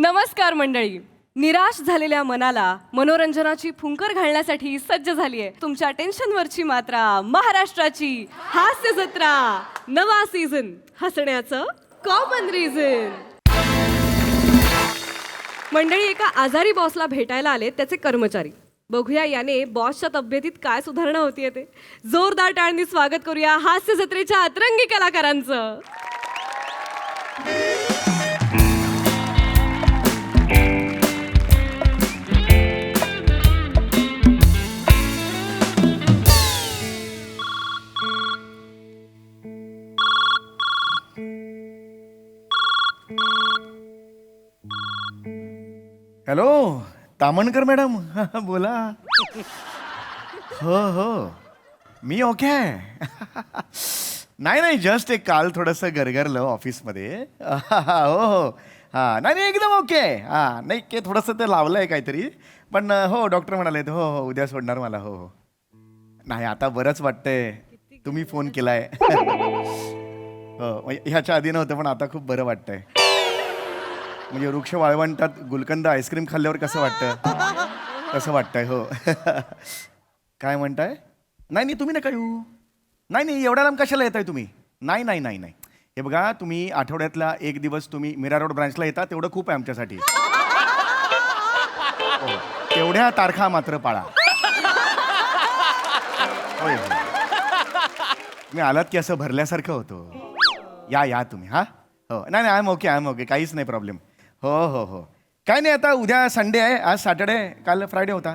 नमस्कार मंडळी. निराश झालेल्या मनाला मनोरंजनाची फुंकर घालण्यासाठी सज्ज झालीये तुमच्या टेन्शनवरची मात्रा महाराष्ट्राची हास्य जत्रा. नवा सीझन हसण्याचं कॉमन रिझन. मंडळी, एका आजारी बॉसला भेटायला आले त्याचे कर्मचारी. बघूया याने बॉसच्या तब्येतीत काय सुधारणा होतीये ते. जोरदार टाळ्यांनी स्वागत करूया हास्य जत्रेच्या अतरंगी कलाकारांचं. Hello, Tamankar madam. बोला. हो हो, मी ओके आहे. नाही जस्ट एक काल थोडंसं गरगरलं ऑफिसमध्ये. हो हो, हां नाही एकदम ओके आहे. हां नाही ते थोडंसं ते लावलं आहे काहीतरी, पण हो डॉक्टर म्हणाले हो हो उद्या सोडणार मला. हो हो नाही आता बरंच वाटतंय, तुम्ही फोन केलाय. हो ह्याच्या आधी नव्हतं पण आता खूप बरं वाटतंय. म्हणजे वृक्ष वाळवंटात गुलकंद आईस्क्रीम खाल्ल्यावर कसं वाटतं तसं वाटतंय. हो. काय म्हणताय? नाही तुम्ही नका येऊ. नाही एवढ्या लांब कशाला येताय तुम्ही? नाही हे बघा, तुम्ही आठवड्यातला एक दिवस तुम्ही मीरा रोड ब्रांचला येता तेवढं खूप आहे आमच्यासाठी. हो, तेवढ्या तारखा मात्र पाळा. होय मी आलात की असं भरल्यासारखं होतं. या तुम्ही. हां हो नाही आय एम ओके काहीच नाही प्रॉब्लेम. हो काय नाही, आता उद्या संडे आहे, आज सॅटर्डे आहे, काल फ्रायडे होता.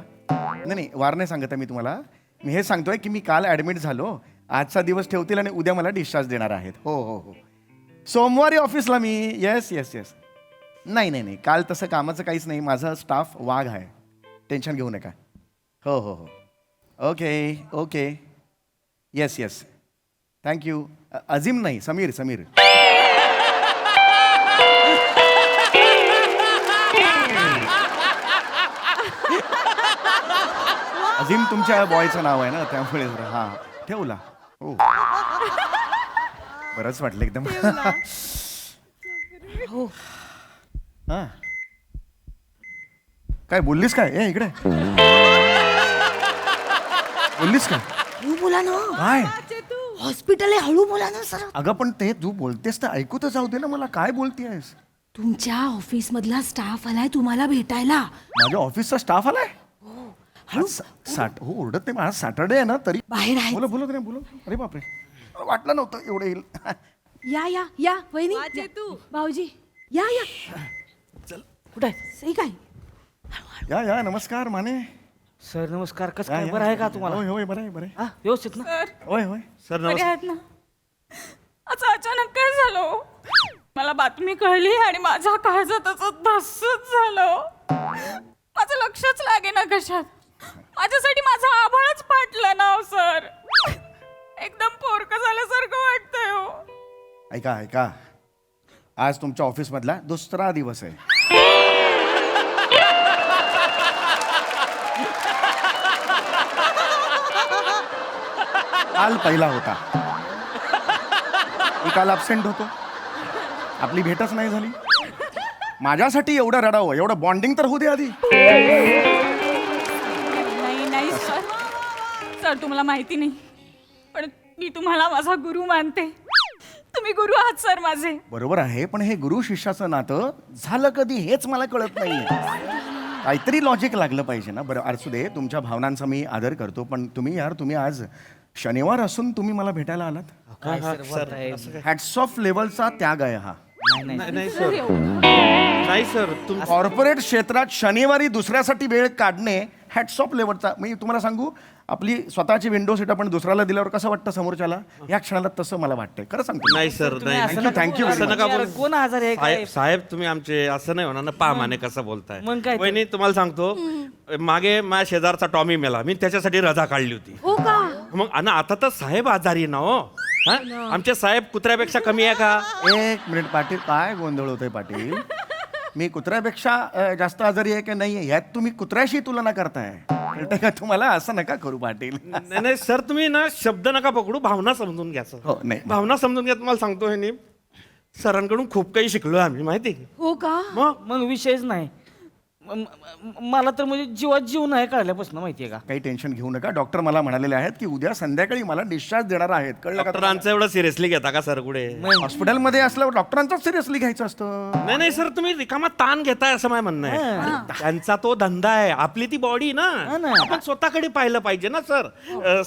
नाही वार नाही सांगत आहे मी तुम्हाला. मी हे सांगतोय की मी काल ॲडमिट झालो, आजचा दिवस ठेवतील आणि उद्या मला डिस्चार्ज देणार आहेत. हो सोमवारी ऑफिसला मी. येस नाही काल तसं कामाचं काहीच नाही. माझा स्टाफ वाघ आहे, टेन्शन घेऊ नका. हो ओके येस थँक्यू. अजिम नाही, समीर. अजिम तुमच्या बॉयचं नाव आहे ना, त्यामुळे हां ठेवला. हो बरंच वाटलं एकदम. हो हां काय बोललीस काय? इकडे बोललीस काय? हळू बोला ना. काय? हॉस्पिटल आहे, हळू बोला ना सर. अगं पण ते तू बोलतेस तर ऐकू तर जाऊ दे ना मला. काय बोलतेस? तुमच्या ऑफिस मधला स्टाफ आलाय तुम्हाला भेटायला. माझ्या ऑफिसचा स्टाफ आलाय? हळू. हो ओरडत नाही, माझा सॅटर्डे आहे ना तरी. बाहेर आहे. बोला. अरे बापरे, मला वाटलं नव्हतं एवढं येईल. या वहिनी वा चेतू. भाऊजी या चल कुठे सही काय. या नमस्कार माने सर नमस्कार. कसं या, काय या. बरं आहे का तुम्हाला? होय बरं आहे. हा व्यवस्थित ना? होय सर बरे नमस्कार. आहेत ना? असं अचानक काय झालं? मला बातमी कळली आणि माझ्या काळजात धस्सच झालं. माझं लक्षच लागे ना कशात. माझ्यासाठी माझं आभाळच फाटलं ना सर. एकदम पोरकं झाल्यासारखं वाटतंय हो. ऐका आज तुमच्या ऑफिस मधला दुसरा दिवस आहे. काल पहिला होता. मी काल अब्सेंट होतो, आपली भेटच नाही झाली. माझ्यासाठी एवढं रडावं, एवढं बॉन्डिंग तर होऊ दे आधी. नाही सर तुम्हाला माहिती नाही, पण मी तुम्हाला माझा गुरु मानते. तुम्ही गुरु आहात सर माझे. बरोबर आहे, पण हे गुरु शिष्याचं नातं झालं कधी हेच मला कळत नाही. काहीतरी लॉजिक लागलं पाहिजे ना. बरं असू दे, तुमच्या भावनांचा मी आदर करतो, पण तुम्ही आज शनिवार असून तुम्ही मला भेटायला आलात. काय सर बोलताय? हॅट्स ऑफ लेवलचा त्याग आहे हा. नाही सर कॉर्पोरेट क्षेत्रात शनिवारी दुसऱ्यासाठी वेळ काढणे हॅट्स ऑफ लेवलचा. मी तुम्हाला सांगू, आपली स्वतःची विंडो सीट आपण दुसऱ्याला दिल्यावर कसं वाटतं समोरच्याला, या क्षणाला तसं मला वाटतंय. खरं सांगतो. नाही सर नाही. थँक्यू. असं नका बोलू. कोण आजार आहे काय? साहेब तुम्ही आमचे असं नाही होणार ना. पा माने कसं बोलताय. मग काय तर? वहिनी तुम्हाला सांगतो, मागे माझ्या शेजारचा टॉमी मेला, मी त्याच्यासाठी रजा काढली होती. हो का? मग आणि आता तर साहेब आजारी आहे ना हो. आमचे साहेब कुत्र्यापेक्षा कमी आहे का? एक मिनिट पाटील, काय गोंधळ होतोय पाटील? मी कुत्र्यापेक्षा जास्त आजारी आहे की नाही यात तुम्ही कुत्र्याशी तुलना करताय. कळतंय का तुम्हाला? असं नका करू पाटील. नाही सर, तुम्ही ना शब्द नका पकडू, भावना समजून घ्या सर. नाही भावना समजून घ्या. तुम्हाला सांगतो हे सरांकडून खूप काही शिकलो आम्ही, माहिती. हो का? मग विषयच नाही. मला तर म्हणजे जीवात जीव नाही कळल्यापासून माहितीये का. काही टेन्शन घेऊ नका. डॉक्टर मला म्हणालेले आहेत की उद्या संध्याकाळी मला डिस्चार्ज देणार आहेत. कळलं का तुम्हाला? डॉक्टरांचं एवढं सिरियसली घेता का सर कुठे? हॉस्पिटलमध्ये असल्यावर डॉक्टरांचं सिरियसली घ्यायचं असतं. नाही नाही सर, तुम्ही रिकामा ताण घेताय असं माझं म्हणणं आहे. त्यांचा तो धंदा आहे, आपली ती बॉडी ना, आपण स्वतःकडे पाहिलं पाहिजे ना सर.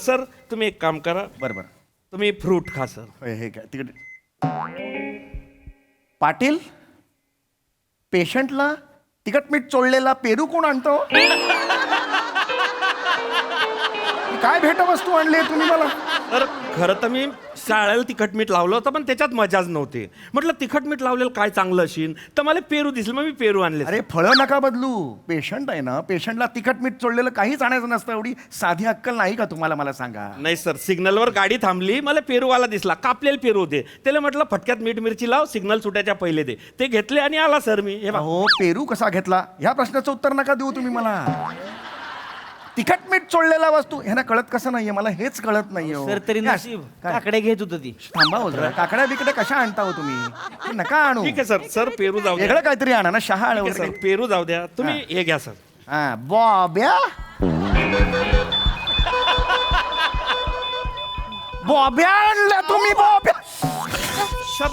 सर तुम्ही एक काम करा, बरोबर. तुम्ही फ्रूट खा सर. हे काय तिकडे पाटील, पेशंटला तिखट मीठ चोळलेला पेरू कोण आणतो? काय भेटवस्तू आणली तुम्ही मला? तर खरं तर मी शाळेला तिखट मीठ लावलं होतं, पण त्याच्यात मजाच नव्हती. म्हटलं तिखट मीठ लावलेलं काय चांगलं असेल, तर मला पेरू दिसलं, मग मी पेरू आणले. अरे फळं नका बदलू. पेशंट आहे ना, पेशंटला तिखट मीठ चोळलेलं काहीच आणायचं नसतं. एवढी साधी अक्कल नाही का तुम्हाला? मला सांगा. नाही सर, सिग्नलवर गाडी थांबली, मला पेरूवाला दिसला, कापलेले पेरू होते. त्याला म्हटलं फटक्यात मीठ मिरची लाव, सिग्नल सुटायच्या पहिले दे. ते घेतले आणि आला सर मी. हे बघा. हो, पेरू कसा घेतला ह्या प्रश्नाचं उत्तर नका देऊ तुम्ही मला. तिखट मीठ चोळलेला वस्तू ह्यांना कळत कसं नाहीये? मला हेच कळत नाहीये हो. सर तरी नशीब काय? काकडे घेत होत ती. थांबा हो जरा. काकड्या बिकड्या कशा आणता हो तुम्ही? ते नका आणू. ठीक आहे सर. सर पेरू जाऊ द्या. वेगळं काहीतरी आणा ना, शहा ठीक आहे सर, पेरू जाऊ द्या. तुम्ही हे घ्या सर. हा, बॉब्या बॉब्या आणल्या तुम्ही? बॉब्या सर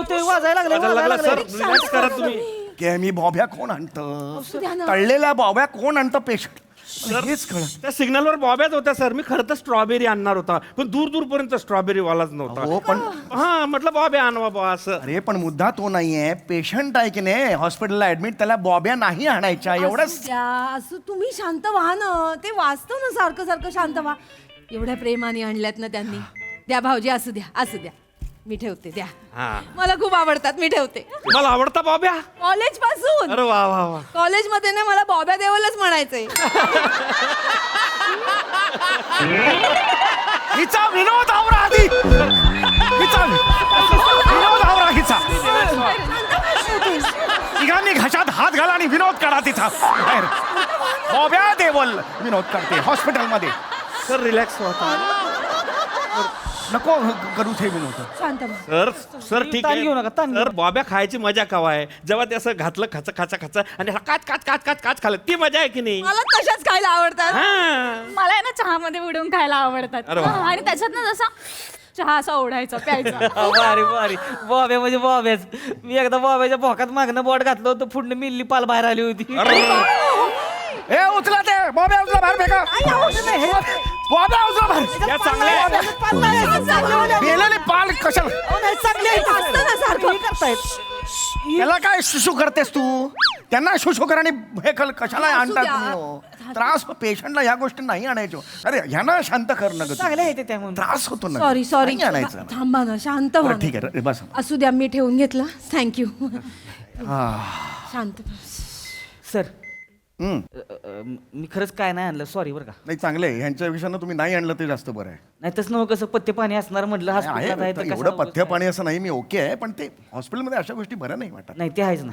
ते वाजायला लागला सर, रिलॅक्स करा तुम्ही. के मी बॉब्या कोण आणतं? तळलेल्या बॉब्या कोण आणतं पेशंट? हेच कळत. त्या सिग्नलवर बॉब्याच होत्या सर. मी खरं तर स्ट्रॉबेरी आणणार होता, पण दूर दूरपर्यंत स्ट्रॉबेरी वालाच हो नव्हता. पण हा, म्हटलं बॉब्या आणवा बा असं. अरे पण मुद्दा तो नाहीये. पेशंट आहे की नाही हॉस्पिटलला ऍडमिट, त्याला बॉब्या नाही आणायच्या एवढंच. असं तुम्ही शांत व्हा ना. ते वाचतं ना सारखं सारखं. शांत व्हा. एवढ्या प्रेमाने आणल्यात ना त्यांनी. द्या भाऊजी, असू द्या, असू द्या. मी ठेवते, द्या. हा, मला खूप आवडतात, मी ठेवते. मला आवडता बॉब्या. कॉलेज पासून. अरे वा वा वा. कॉलेज मध्ये ना मला बॉब्या देवलच म्हणायचंय. हिचा विनोद आवरा आधी. हिचा विनोद आवरा हिचा. तिघांनी घशात हात घाला आणि विनोद करा तिचा. बाहेर बॉब्या देवल विनोद करते हॉस्पिटलमध्ये. सर रिलॅक्स व्हा. नको करू हे विनोद. शांत व्हा. सर सर ठीक ताण आहे. घेऊ नका, ताण घेऊ सर बॉब्या खायची मजा कवा आहे? जेव्हा ते असं घातलं खाचा खाचा खाचा आणि काच काच काच काच काच खाल्लं, ती मजा आहे की नाही? मला तशाच खायला आवडतात. हा. मला आहे ना चहामध्ये बुडवून खायला आवडतात. अरे वा. आणि त्याच्यात ना जसा चहा असा ओढायचा प्यायचा. भारी भारी. बॉब्या म्हणजे बॉब्याच. मी एकदा बॉब्याच्या भोकात मागणं बोट घातलं होतं, पुढनं मिल्ली पाल बाहेर आली होती. ए उचला ते बॉब्या, उचला बाहेर फेका. बॉब्या उचला बाहेर. या चांगल्या मेलेले पाल कशाला? असतं ना सारखं. त्याला काय शुशू करतेस तू? त्यांना शुशू कर आणि हे कशाला आणतात द्या. तुम्ही हो? त्रास पेशंटला ह्या गोष्टी नाही आणायचो. अरे ह्यांना शांत कर ना ग तू. चांगले आहे ते त्यामुळे. त्रास होतो ना. Sorry sorry. नाही आणायचं. थांबा ना, शांत व्हा बरं, ठीक आहे बस. असू द्या, मी ठेवून घेतलं. थँक्यू. शांत. सर हम्म. मी खरंच काय नाही आणलं, सॉरी बरं का. नाही चांगलं आहे. ह्यांच्या विषयानं तुम्ही नाही आणलं ते जास्त बरं आहे. नाही तसं नव्हतं, कसं पत्ते पाणी असणार म्हटलं आहे हॉस्पिटलात आहे तर एवढं कशाला पथ्य पाणी असं नाही, मी ओके आहे, पण ते हॉस्पिटलमध्ये अशा गोष्टी बऱ्या नाही वाटत. नाही ते आहेच ना.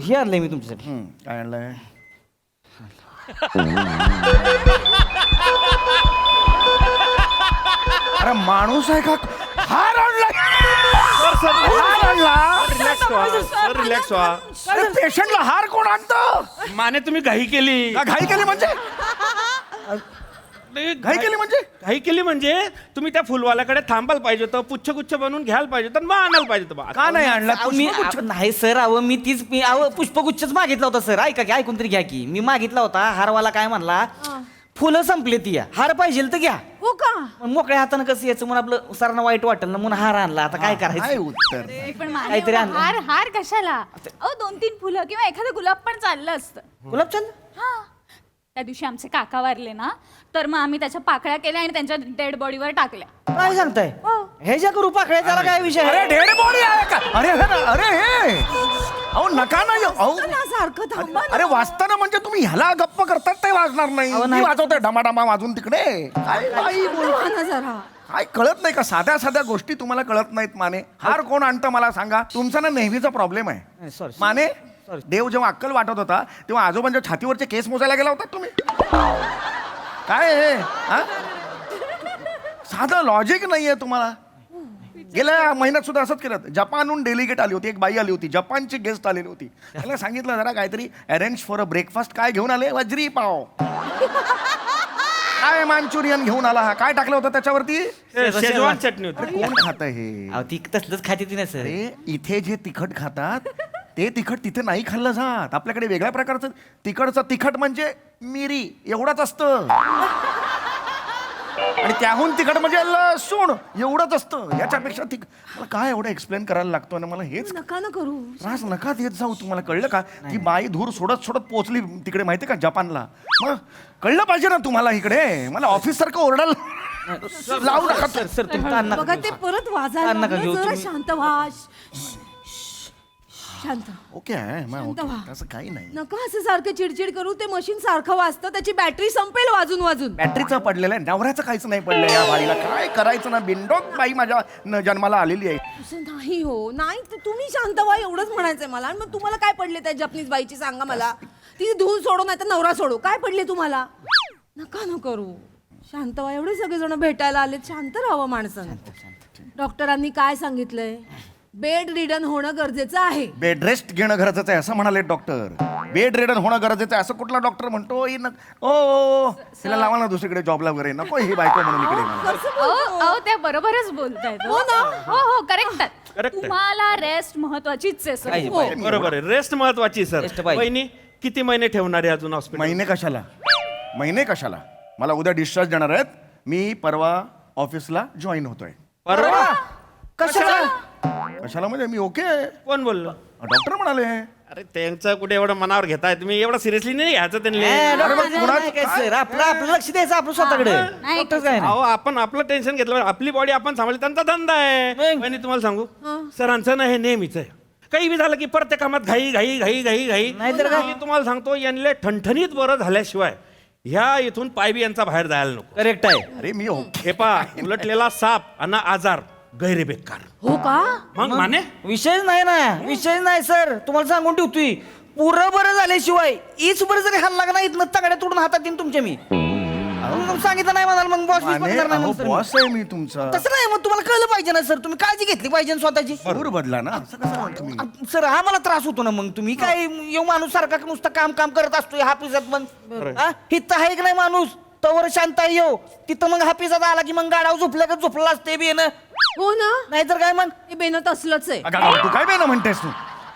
हे आणलंय मी तुमच्यासाठी. काय आणलंय? अरे माणूस आहे का? हार आणलाय. हार आणला. रिलॅक्स व्हा. सर रिलॅक्स व्हा. अरे पेशंटला हार कोण आणतं? माने तुम्ही घाई केली. का घाई केली म्हणजे? घाई केली म्हणजे? घाई केली म्हणजे तुम्ही त्या फुलवाल्याकडे थांबायला पाहिजे होतं, पुच्छगुच्छ बनवून घ्यायला पाहिजे होतं, मग आणायला पाहिजे होतं बा. का नाही आणला? अहो, नाही सर, अहो मी तीच पुष्पगुच्छच मागितला होता सर. ऐका की, ऐकून तरी घ्या की. मी मागितला होता, हारवाला काय म्हणला, फुलं संपली ती या, हार पाहिजे तर घ्या. हो का? मग मोकळ्या हातानं कसं यायचं म्हणून आपलं सरांना वाईट वाटेल ना, म्हणून हार आणला. आता काय काय करायचं? उत्तर? पण मला काहीतरी एवढं आणलं. हार हार कशाला? अहो 2-3 फुलं किंवा एखादं गुलाब पण चाललं असतं. गुलाबचंद. हा, त्या दिवशी आमचे काका वारले ना, तर मग आम्ही त्याच्या पाकळ्या केल्या आणि त्यांच्या डेड बॉडीवर टाकल्या. काय सांगताय? हे ज्या करू पाकळ्या, त्याला काय विषय अरे आहे? डेड बॉडी आहे का? अरे अरे हे अहो नका ना अहो. ना सारखं थांबा ना. अरे वाचताना म्हणजे तुम्ही ह्याला गप्प करतात ते वाजणार नाही. अहो, मी नाही. वाजवतोय डमाडमा वाजून तिकडे. काय बाई बोल. व्हा ना जरा. काय कळत नाही का? साध्या साध्या गोष्टी तुम्हाला कळत नाहीत माने. हार कोण आणतं मला सांगा. तुमचा ना नेहमीचा प्रॉब्लेम आहे सॉरी. माने. देव जेव्हा अक्कल वाटत होता तेव्हा आजोबांच्या छातीवरचे केस मोजायला गेला होता तुम्ही. काय हे हा? साधं लॉजिक नाहीये तुम्हाला. गेल्या महिन्यात सुद्धा असंच केलं. जपानहून डेलिगेट आली होती, एक बाई आली होती, जपानची गेस्ट आलेली होती. त्याला सांगितलं जरा काहीतरी अरेंज फॉर अ ब्रेकफास्ट. काय घेऊन आले? वज्री पाव. काय मांचुरियन घेऊन आला हा? काय टाकलं होतं त्याच्यावरती? शेजवान चटणी होती. अरे कोण खात हे? अहो ती तसलंच खाते ती ना सर. अरे इथे जे तिखट खातात ते तिखट तिथे नाही खाल्लं जात. आपल्याकडे वेगळ्या प्रकारचं तिखटचं तिखट म्हणजे मिरी एवढंच असतं, आणि त्याहून तिखट म्हणजे लसूण एवढंच असतं. याच्यापेक्षा मला काय एवढं एक्सप्लेन करायला लागतो ना, मला हेच नका ना करू. त्रास नका देत जाऊ. तुम्हाला कळलं का? ती बाई धूर सोडत सोडत पोहोचली तिकडे, माहिती का, जपानला. मग कळलं पाहिजे ना तुम्हाला. इकडे मला ऑफिस सारखं ओरडायला लावू नका. सर सर तुम्ही ताण नका बघा घेऊ, ते सर. परत वाजायला ताण नका लागले. घेऊ जरा तुम्ही. शांत व्हा. शांत. ओके आहे मग, शांत व्हा. ओके, असं काही नाही. नका असं सारखं चिडचिड करू. ते मशीन सारखं वाजतं, त्याची बॅटरी संपेल वाजून वाजून. बॅटरीचा पडलेला आहे, नवऱ्याचं काहीच नाही पडलं या बाईला. काय करायचं ना, बिंडोक बाई माझ्या जन्माला आलेली आहे. असं नाही हो, नाही ते तुम्ही शांत व्हा एवढंच म्हणायचंय मला. आणि मग तुम्हाला काय पडले त्या जपनीज बाईची सांगा मला. ती धूल सोडो नाही तर नवरा सोडो, काय पडले तुम्हाला? नका न करू. शांत व्हा. एवढे सगळेजण भेटायला आलेत, शांत राहावं माणसानं. डॉक्टरांनी काय सांगितलंय? बेड रिडन होणं गरजेचं आहे. बेड रेस्ट घेणं गरजेचं आहे असं म्हणाले डॉक्टर. बेड रेडन होणं गरजेचं आहे असं कुठला डॉक्टर म्हणतो? ओ तिला लावा ना दुसरीकडे जॉबला वगैरे. नको ही बायको म्हणून इकडे मला. कसं बोलतो? अहो त्या बरोबरच बोलतायत. हो ना? हो हो करेक्ट आहे. Correct आहे. तुम्हाला रेस्ट महत्वाचीच आहे सर. पाहिजे, हो. पाहिजे. बरोबर आहे. रेस्ट महत्वाची सर. Rest पाहिजे. वहिनी किती महिने ठेवणार आहे अजून हॉस्पिटल? महिने कशाला? महिने कशाला? मला उद्या डिस्चार्ज देणार आहेत. मी परवा ऑफिसला जॉईन होतोय. परवा कशाला? कशाला म्हणजे मी ओके. कोण बोललो? डॉक्टर म्हणाले. अरे त्यांचं कुठे एवढं मनावर घेताय तुम्ही? एवढं सिरियसली नाही घ्यायचं त्यांनी. अरे मग कुणाचं नाही काय सर, आपलं लक्ष द्यायचं आपलं स्वतःकडे. नाही, डॉक्टर काय नाही. अहो आपण आपलं टेन्शन घेतलं पाहिजे. आपली बॉडी आपण सांभाळली, त्यांचा धंदा आहे. मग? वहिनी तुम्हाला सांगू, सरांचं ना हे नेहमीच आहे. काही बी झालं की प्रत्येक कामात घाई घाई घाई घाई घाई. नाहीतर काय? मी तुम्हाला सांगतो, यांना ठणठणीत बरं झाल्याशिवाय ह्या इथून पाय बी यांचा बाहेर जायला नको. करेक्ट आहे. अरे मी ओके. हे पा उलटलेला साप आणि आजार गैरे बेकार. हो का? मग माने विषयच नाही ना, विषय नाही सर. तुम्हाला सांगून ठेवतोय, पुरं बरं झाल्याशिवाय इच बरं जरी हल्ला का नाही इथनं तगड्या तोडून हातात येईन तुमच्या मी. मग सांगितलं नाही म्हणाल मग बॉस माने, अहो, बॉस आहे मी तुमचा. तसं नाही. मग तुम्हाला कळलं पाहिजे ना सर, तुम्ही काळजी घेतली पाहिजे ना स्वतःची. बरोबर बदला ना. असं कसं म्हणता तुम्ही? सर हा मला त्रास होतो ना. मग तुम्ही काय येऊ माणूस सारखा नुसतं काम काम करत असतोय हापिसात. मग हित आहे की नाही माणूस तवर शांत आहे येऊ. तिथं मग हापिसात आला की मग गाडावर झोपलं का झोपलं असते बी ना. हो ना? नाहीतर काय मग. हे बेनत असलंच आहे. गाढव, तू काय बेना म्हणतेस तू?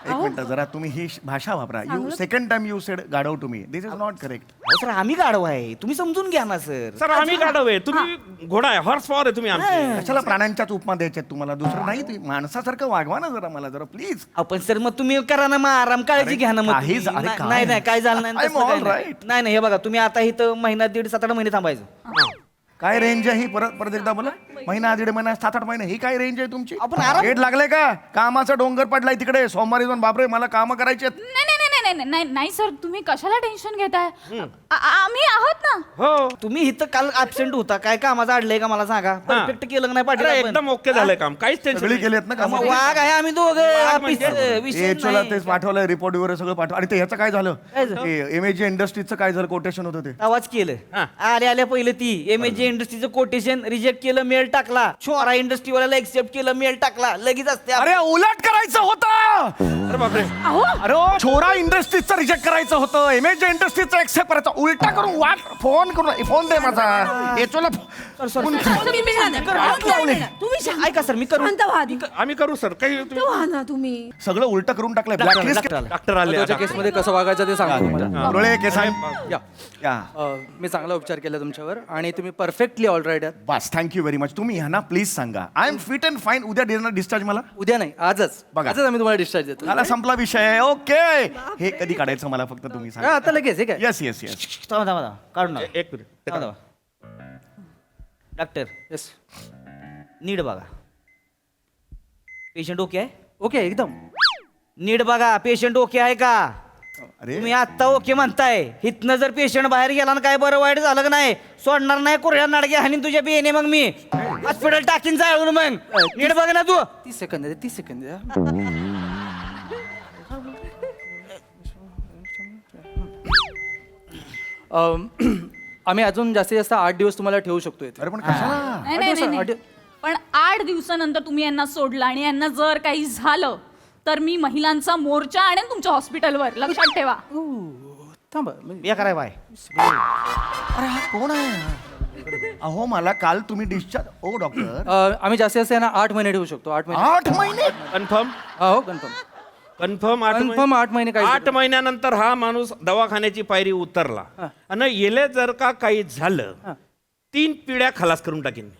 एक मिनिट जरा तुम्ही ही भाषा वापरा. You second time you said गाढव to me. This is not correct. Sir आम्ही गाडव आहे, तुम्ही समजून घ्या ना सर. सर आम्ही गाढव आहे, तुम्ही घोडा आहे, हॉर्स पॉवर आहे तुम्ही आमचे. कशाला प्राण्यांच्याच उपमा द्यायच्यात तुम्हाला? दुसरं नाही. तुम्ही माणसासारखं वागवा ना जरा मला जरा प्लीज. आपण सर मग तुम्ही करा ना मग आराम, काळजी अरे, घ्या ना मग काही तुम्ही. अरे, काय? नाही नाही काय झालं नाही I'm तसलं काही all नाही. right. नाही हे बघा तुम्ही आता इथं महिना दीड 7-8 महिने थांबायचं. काय रेंज आहे ही? परत परत एकदा बोला. महिना, दीड महिना, 7-8 महिने, ही काय रेंज आहे तुमची? आपण आराम- गेट लागले का? कामाचा डोंगर पडलाय तिकडे. सोमवारी जाऊन बापरे मला काम करायचे. नाही नाही नाही नाही नाही नाही सर, तुम्ही कशाला टेन्शन घेताय? आम्ही आहोत ना. हो तुम्ही इथं काल ऍबसेंट होता, काय कामाचं अडलंय का मला सांगा. परफेक्ट केलं का नाही पाटील अरे, आपण? एकदम ओके झालंय काम, काहीच टेन्शन सगळी नाही. केलेत ना काम? मग वाघ आहे आम्ही दोघं. वाघ ऑफिस म्हणजे? विषय एचओला नाही. तेच पाठवलंय, रिपोर्ट वगैरे सगळं पाठवलं. आणि ते ह्याचं काय झालं? काय झालं? एमएजी इंडस्ट्रीजचं काय झालं? कोटेशन होतं ते. आवाज केलं. हा. आल्या पहिलं ती एमएजी इंडस्ट्रीचं कोटेशन रिजेक्ट केलं, मेल टाकला. छोरा इंडस्ट्रीवाल्याला एक्सेप्ट केलं, मेल टाकला. लगेच असते. अरे उलट करायचं होतं. अरे बापरे. अरे छोरा इंडस्ट्रीजचं रिजेक्ट करायचं होतं. एमएजी इंडस्ट्रीजचं एक्सेप्ट करायचं. उलटा करून वाट फोन करून फोन दे माझा. एचओला तुम्ही मिळा ना. तुम्ही शांत- ऐका सर, मी करू. शांत व्हा आधी. आम्ही करू सर, काही शांत व्हा ना तुम्ही. सगळं उलट करून टाकलंय. ब्लॅकलिस्ट डॉक्टर आले. त्याच्या केसमध्ये कसं वागायचं ते सांगतो तुम्हाला. डोळे केसाय. या या मी चांगला उपचार केला तुमच्यावर आणि तुम्ही परफेक्टली ऑलराईट आहात. बस थँक्यू व्हेरी मच. तुम्ही ह्यांना प्लीज सांगा I am fit and fine. उद्या देणार डिस्चार्ज मला? उद्या नाही, आजच. बघा. आजच आम्ही तुम्हाला डिस्चार्ज देतो. मला संपला विषय. ओके. हे कधी काढायचं मला फक्त तुम्ही हा, सांगा. आता लगेच हे काय. Yes yes yes. थांबा थांबा थांबा. काढून टाका. एक मिनिट. थांबा, थांबा. Doctor yes. नीट बघा. पेशंट ओके आहे? ओके एकदम. नीट बघा, पेशंट ओके आहे का? अरे तुम्ही आत्ता ओके म्हणताय. इथनं जर पेशंट बाहेर गेला ना काय बरं वाईट झालं का नाही, सोडणार नाही कुऱ्या नाडगे हानी तुझ्या बियेने. मग मी हॉस्पिटल टाकीन जाळून. मग नीट बघ ना तू. 30 सेकंद आहे, 30 सेकंद आहे. आम्ही अजून जास्तीत जास्त 8 दिवस तुम्हाला ठेवू शकतो इथे. अरे पण कशाला? नाही नाही नाही, नाही. पण 8 दिवसानंतर तुम्ही यांना सोडलं आणि यांना जर काही झालं तर मी महिलांचा मोर्चा आणेन तुमच्या हॉस्पिटलवर, लक्षात ठेवा. थांबा या कराय बाय. अरे हा कोण आहे? अहो मला काल तुम्ही डिस्चार्ज ओ डॉक्टर आम्ही जास्तीत जास्त यांना 8 महिने ठेवू शकतो. 8 महिने 8 महिने कन्फर्म हो कन्फर्म कन्फर्म कन्फर्म 8 महिने काही 8 महिन्यानंतर हा माणूस दवाखान्याची पायरी उतरला आणि येले जर का काही झालं 3 पिढ्या खलास करून टाकीन.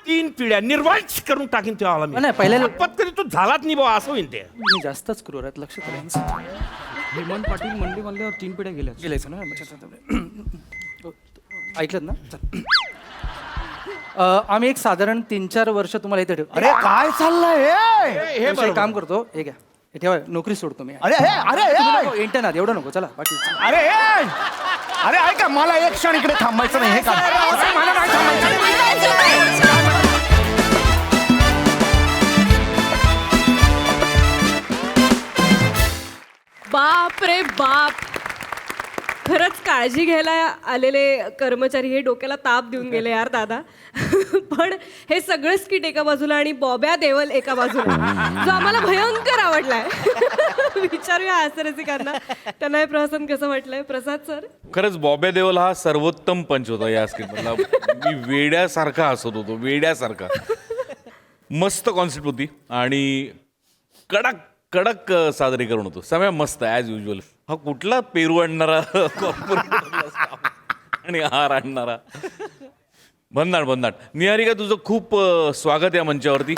3 पिढ्या निर्वाच करून टाकीन तेव्हा मी. नाही, पहिल्या- पत्करी तू झालाच नाही भाऊ असं होईल ते. मी जास्तच क्रूर आहेत, लक्षात आलं. हेमंत पाटील मंडी म्हणल्यावर 3 पिढ्या गेल्याच ना. ऐकलं ना. चल. आम्ही एक साधारण 3-4 वर्ष तुम्हाला इथे ठेवू. अरे काय चाललंय हे? हे एक काम करतो, हे घ्या, हे ठेवा, नोकरी सोडतो मी. अरे हे अरे हे इंटरनात एवढं नको, चला बाकी. अरे हे अरे ऐका मला एक क्षण इकडे थांबायचं नाही हे काम मला नाही थांबायचं. बाप रे बाप, खरंच काळजी घ्यायला आलेले कर्मचारी हे डोक्याला ताप देऊन गेले यार दादा. पण हे सगळं स्किट एका बाजूला आणि बॉब्या देवल एका बाजूला, जो आम्हाला भयंकर आवडलाय. विचारूया हास्यरसिकांना त्यांना हे प्रहसन कसं वाटलंय. प्रसाद सर. खरंच बॉबे देओल हा सर्वोत्तम पंच होता या स्क्रिप्टमधला. मी वेड्यासारखा हसत होतो, वेड्यासारखा. मस्त कॉन्सेप्ट होती आणि कडक कडक सादरीकरण होतं. समय मस्त ॲज युजल. हा कुठला पेरू आणणारा आणि हार आणणारा. भन्नाट भन्नाट. निहारिका तुझं खूप स्वागत या मंचावरती.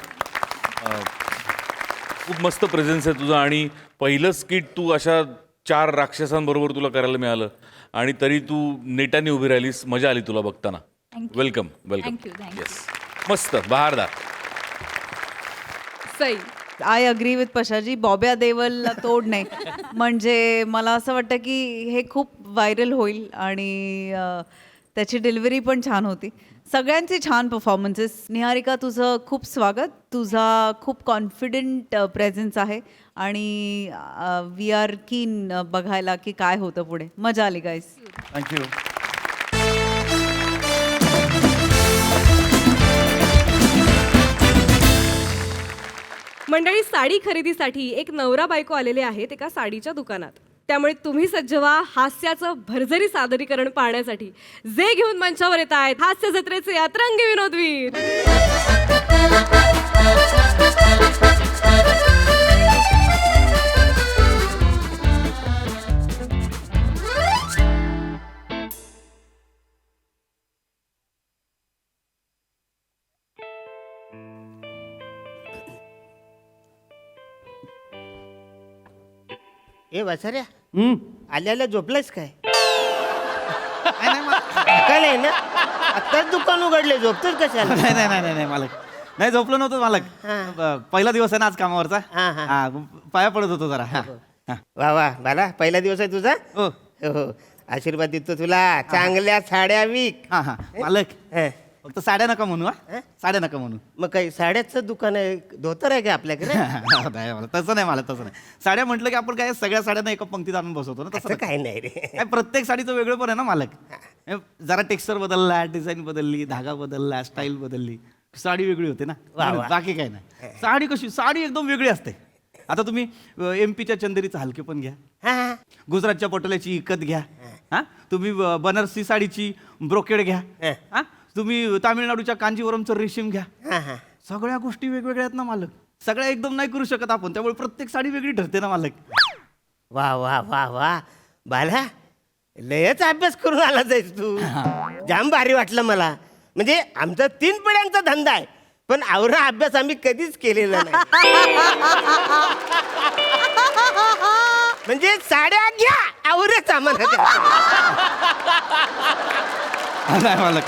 खूप मस्त प्रेझेन्स आहे तुझं आणि पहिलं स्किट तू अशा 4 राक्षसांबरोबर तुला करायला मिळालं आणि तरी तू नेटाने उभी राहिलीस. मजा आली तुला बघताना. Welcome welcome. Thank you, thank you. Yes मस्त बहारदार. सई. आय अग्री विथ पशाजी. बॉब्या देवलला तोड नाही. म्हणजे मला असं वाटतं की हे खूप व्हायरल होईल आणि त्याची डिलिव्हरी पण छान होती. सगळ्यांचे छान परफॉर्मन्सेस. निहारिका तुझं खूप स्वागत. तुझा खूप कॉन्फिडंट प्रेझेन्स आहे आणि वी आर कीन बघायला की काय होतं पुढे. मजा आली गाईस. थँक्यू. मंडळी, साडी खरेदीसाठी एक नवरा बायको आलेले आहेत एका साडीच्या दुकानात. त्यामुळे तुम्ही सज्ज व्हा हास्याचं भरजरी सादरीकरण पाहण्यासाठी. जे घेऊन मंचावर येत आहेत हास्य जत्रेचे अतरंगी विनोदवीर. ए वासऱ्या आल्याला झोपलायस काय? काय आहे ना आत्ताच दुकान उघडले, झोपतोच कशाला? नाही नाही नाही नाही मालक, नाही झोपलो नव्हतं मालक. पहिला दिवस आहे ना आज कामावरचा. हा, हा. हा, पाया पडत होतो जरा. हा, हा. वा वा बाला, पहिला दिवस आहे तुझा. हो. हो आशीर्वाद देतो तुला. चांगल्या साड्या विक. हा हा मालक, हं. फक्त साड्या नका म्हणू. हा साड्या नका म्हणू. मग काही साड्याचं दुकान आहे, धोतर आहे का आपल्याकडे? नाही मला तसं नाही, मला तसं नाही. साड्या म्हटलं की आपण काय सगळ्या साड्यांना एका पंक्तीत आणून बसवतो ना, तसं असं काय नाही रे. काय प्रत्येक साडीचं वेगळं पण आहे ना मालक. जरा टेक्स्चर बदलला, डिझाईन बदलली, धागा बदलला, स्टाईल बदलली, साडी वेगळी होते ना. वा, वा. बाकी काय नाही. साडी कशी, साडी एकदम वेगळी असते. आता तुम्ही MP च्या चंदेरीचं हलके पण घ्या, हा गुजरातच्या पटोल्याची इकत घ्या, हा तुम्ही बनारसी साडीची ब्रोकेड घ्या, हा तुम्ही तामिळनाडूच्या कांजीवरमचं रेशीम घ्या. हा हा सगळ्या गोष्टी वेगवेगळ्या आहेत ना मालक. सगळ्या एकदम नाही करू शकत आपण, त्यामुळे प्रत्येक साडी वेगळी ठरते ना मालक. वा वा वा वा बाला, लयच अभ्यास करून आला जायस तू. जाम भारी वाटलं मला. म्हणजे आमचा 3 पिढ्यांचा धंदा आहे, पण आवरा अभ्यास आम्ही कधीच केलेला नाही. म्हणजे साड्या घ्या, आवरच आम्हाला द्या. नाही मालक.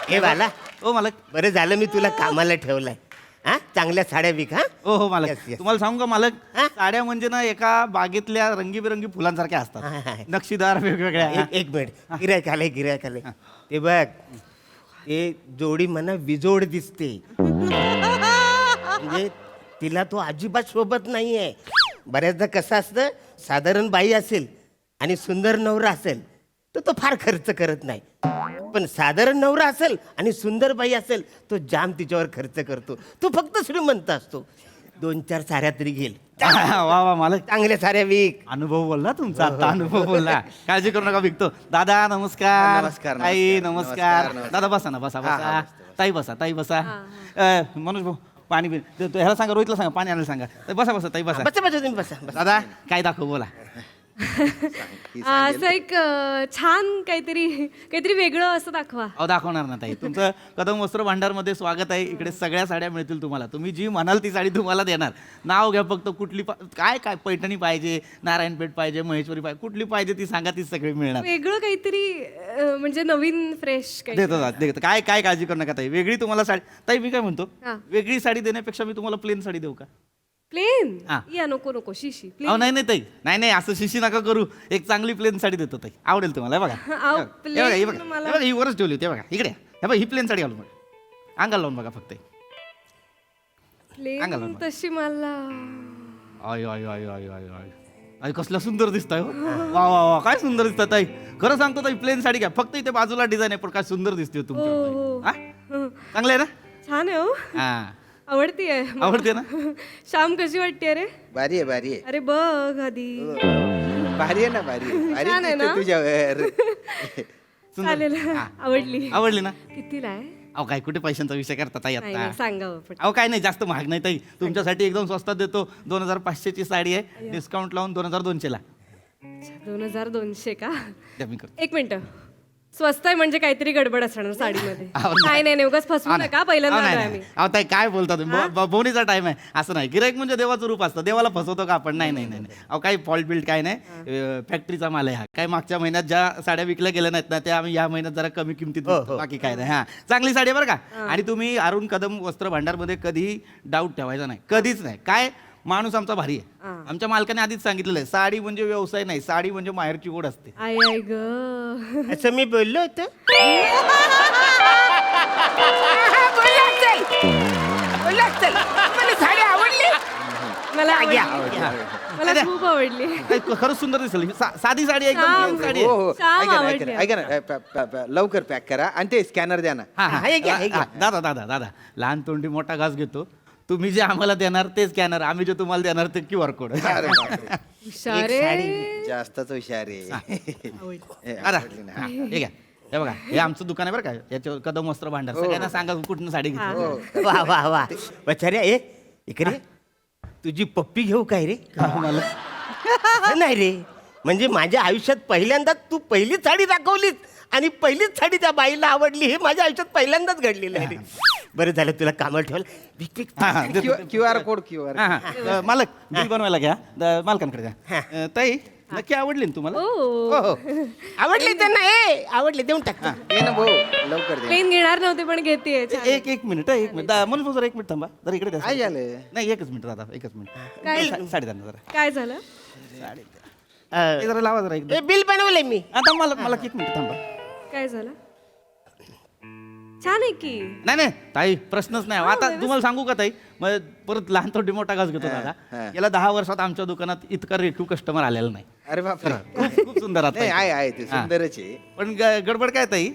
हे बाला, ओ मालक. बरं झालं मी तुला कामाला ठेवलंय. हा चांगल्या साड्या विक. हा ओ हो मालक. Yes, yes. तुम्हाला सांगू का मालक, हा? साड्या म्हणजे ना एका बागेतल्या रंगीबेरंगी फुलांसारख्या हा, असतात, हा. नक्षीदार वेगवेगळ्या. एक मिनिट, गिरायक आलंय, गिरायक आलंय. ते बघ, ते जोडी मला विजोड दिसते. म्हणजे तिला तो अजिबात शोभत नाहीये. बऱ्याचदा कसं असतं, साधारण बाई असेल आणि सुंदर नवरा असेल तर तो फार खर्च करत नाही. पण साधारण नवरा असेल आणि सुंदर बाई असेल तो जाम तिच्यावर खर्च करतो. तो फक्त श्रीमंत असतो. 2-4 साऱ्या तरी घेईल. वा वा मालक, चांगल्या साऱ्या विक. अनुभव बोलला तुमचा आता, अनुभव बोलला. काळजी करू नका, विकतो. दादा नमस्कार. नमस्कार, ताई नमस्कार, नमस्कार. नमस्कार. दादा बसा ना, बसा हा, बसा. हा, ताई बसा, ताई बसा. मनोज भाऊ पाणी ह्याला सांगा, रोहितला सांगा पाणी आणायला सांगा. बसा बसा ताई बसा. बसा बसा तुम्ही बसा बसा. दादा काय दाखव बोला. असं एक छान काहीतरी वेगळं असं दाखवा. अहो दाखवणार ना ताई. तुमचं कदम वस्त्र भांडारमध्ये स्वागत आहे. इकडे सगळ्या साड्या मिळतील तुम्हाला. तुम्ही जी म्हणाल ती साडी तुम्हाला देणार. नाव घ्या फक्त, कुठली काय काय पैठणी पाहिजे, नारायणपेठ पाहिजे, महेश्वरी पाहिजे, कुठली पाहिजे ती सांगा, ती सगळी मिळणार. वेगळं काहीतरी म्हणजे नवीन फ्रेश काही. देतो काय काय काळजी करू नका ताई. वेगळी तुम्हाला साडी. ताई मी काय म्हणतो, हा. वेगळी साडी देण्यापेक्षा मी तुम्हाला प्लेन साडी देऊ का? प्लेन हा. या नको शिशी अहो प्लेन. नाही नाही ताई, नाही असं शिशी नका करू. एक चांगली प्लेन साडी देतो ताई, आवडेल तुम्हाला. हे बघा, अहो, हे बघा, हे बघा, plain हे बघा, ही वरच ठेवली होती. हे बघा इकडे, हे बघा ही प्लेन साडी घालून बघा, अंगाला लावून बघा फक्त. अंगाला प्लेन बघा. तशी मला I I I I I I अरे कसलं सुंदर दिसताय हो. वा वा वा, काय सुंदर दिसतात ताई. खरं सांगतो ताई, प्लेन साडी घ्या फक्त. इथे बाजूला डिझाईन आहे पण काय सुंदर दिसते हो तुमच्या. हो. हा? चांगलं आहे ना? छान आहे हो. हा, आवडतीये मला. आवडते ना? श्याम कशी वाटते रे? भारी आहे, भारी आहे, अरे बघ आधी. भारी आहे ना, भारी आहे, भारी छान आहे ना? दिसते तुझ्यावर. चालेल, आवडली. आवडली ना? कितीला आहे? अहो काय कुठे पैशांचा विषय करता ताई नाही आता. नाही, सांगावं पण. अहो काय नाही, जास्त महाग नाही ताई. तुमच्यासाठी एकदम स्वस्तात देतो. 2500 ची साडी आहे, डिस्काउंट लावून 2200 ला 2200 का? द्या, मी करतो. एक मिनिट. स्वस्त आहे म्हणजे काहीतरी गडबड असणार साडीमध्ये. अहो, नाही उगाच फसवू नका. पहिल्यांदा अहो, नाही, आलोय नाही. आम्ही. अहो ताई काय बोलता तुम्ही, बोनीचा टाइम आहे. असं नाही, गिराईक म्हणजे देवाचं रूप असतं. देवाला फसवतो का आपण? नाही नाही नाही नाही. अहो काही फॉल्ट बिल्ट काय नाही. फॅक्टरीचा माल आहे हा. काय मागच्या महिन्यात ज्या साड्या विकल्या गेल्या नाहीत ना, त्या आम्ही या महिन्यात जरा कमी किमतीत विकतो. बाकी काय नाही. हा, चांगली साडी आहे बरं का. आणि तुम्ही अरुण कदम वस्त्र भांडारमध्ये कधीही डाऊट ठेवायचा नाही, कधीच नाही. काय माणूस आमचा भारी आहे. आमच्या मालकाने आधीच सांगितलेलं आहे, साडी म्हणजे व्यवसाय नाही, साडी म्हणजे माहेरची ओढ असते. आय आय ग. असं मी बोललो होतो. मला साडी आवडली. मला घ्या. आवडली. मला खूप आवडली. नाही, खरंच सुंदर दिसेल. ही साधी साडी आहे, एकदम छान. plain साडी हो आहे. हो, छान ऐका ना, आवडली. ऐका ना, ऐका ना, लवकर पॅक करा आणि ते स्कॅनर द्या ना. हा, हा. हे घ्या, हे घ्या. हा, दादा दादा दादा, लहान तोंडी मोठा घास घेतो. तुम्ही जे आम्हाला देणार ते स्कॅनर, आम्ही जे तुम्हाला देणार ते QR कोड. अरे बापरे. हुशार आहे. जास्तच हुशार आहे. हे, आवडली ना. हे घ्या, हे बघा, हे आमचं दुकान आहे बरं का. याच्यावर कदम वस्त्र भांडार. सगळ्यांना सांगा कुठून साडी घेतली. वा वा वा. बचाऱ्या ए इकडे. तुझी पप्पी घेऊ काय रे? मला असं नाही रे, म्हणजे माझ्या आयुष्यात पहिल्यांदाच तू पहिलीच साडी दाखवलीस आणि पहिलीच साडी त्या बाईला आवडली. हे माझ्या आयुष्यात पहिल्यांदाच घडलेलं आहे रे. बरं झालं तुला कामाला ठेवलं. हा, हा, देतो. QR code QR. हा, हा. मालक बिल बनवायला घ्या. मालकांकडे द्या. ताई नक्की आवडली ना तुम्हाला? हो हो आवडली त्यांना. ए आवडली देऊन टाक. ये ना भाऊ, लवकर दे. प्लेन घेणार नव्हते पण घेते. एक मिनिट, एक मिनिट. म्हणून भाऊ, जरा एक मिनिट थांबा. जरा इकडे द्या. काय झालं? नाही, एकच मिनिट दादा, एकच मिनिट. काय? साडी द्या ना जरा. काय झालं? हे जरा लावा जरा एकदा. बिल बनवलंय मी. आता मला एक मिनिट थांबा. काय झालं? छान आहे की. नाही नाही ताई, प्रश्नच नाही. आता तुम्हाला सांगू का ताई, मग परत लहान थोडी मोठा घास घेतो दादा. हा. गेल्या 10 वर्षात आमच्या दुकानात इतका रेखीव कस्टमर आलेला नाही. अरे बापरे. खूप सुंदर आता. नाही, आहे ते सुंदरच आहे. पण गडबड काय ताई,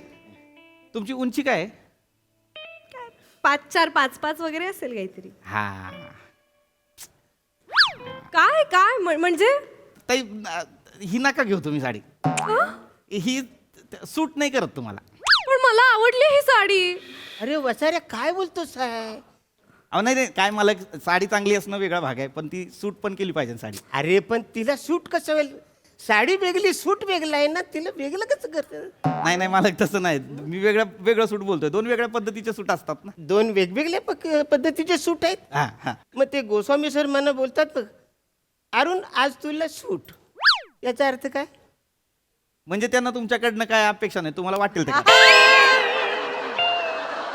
तुमची उंची काय आहे? 5'4", 5'5" वगैरे असेल काहीतरी. हा काय काय म्हणजे? ताई, ही नका घेऊ तुम्ही साडी. ही सूट नाही करत तुम्हाला. पण मला आवडली ही साडी. अरे वसाऱ्या काय बोलतोस साहेब? अहो नाही नाही, काय मला साडी चांगली असणं वेगळा भाग आहे, पण ती सूट पण केली पाहिजे ना साडी. अरे पण तिला सूट कसं होईल? साडी वेगळी सूट वेगळं आहे ना, तिला वेगळं कसं करतं? नाही नाही, मला तसं नाही. मी वेगळं सूट बोलतोय. 2 वेगळ्या पद्धतीचे सूट असतात ना. 2 वेगवेगळ्या पद्धतीचे सूट आहेत. हा हा. मग ते गोस्वामी सर मला बोलतात बघ, अरुण आज तुला सूट. याचा अर्थ काय? म्हणजे त्यांना तुमच्याकडनं काय अपेक्षा नाही, तुम्हाला वाटेल ते करा.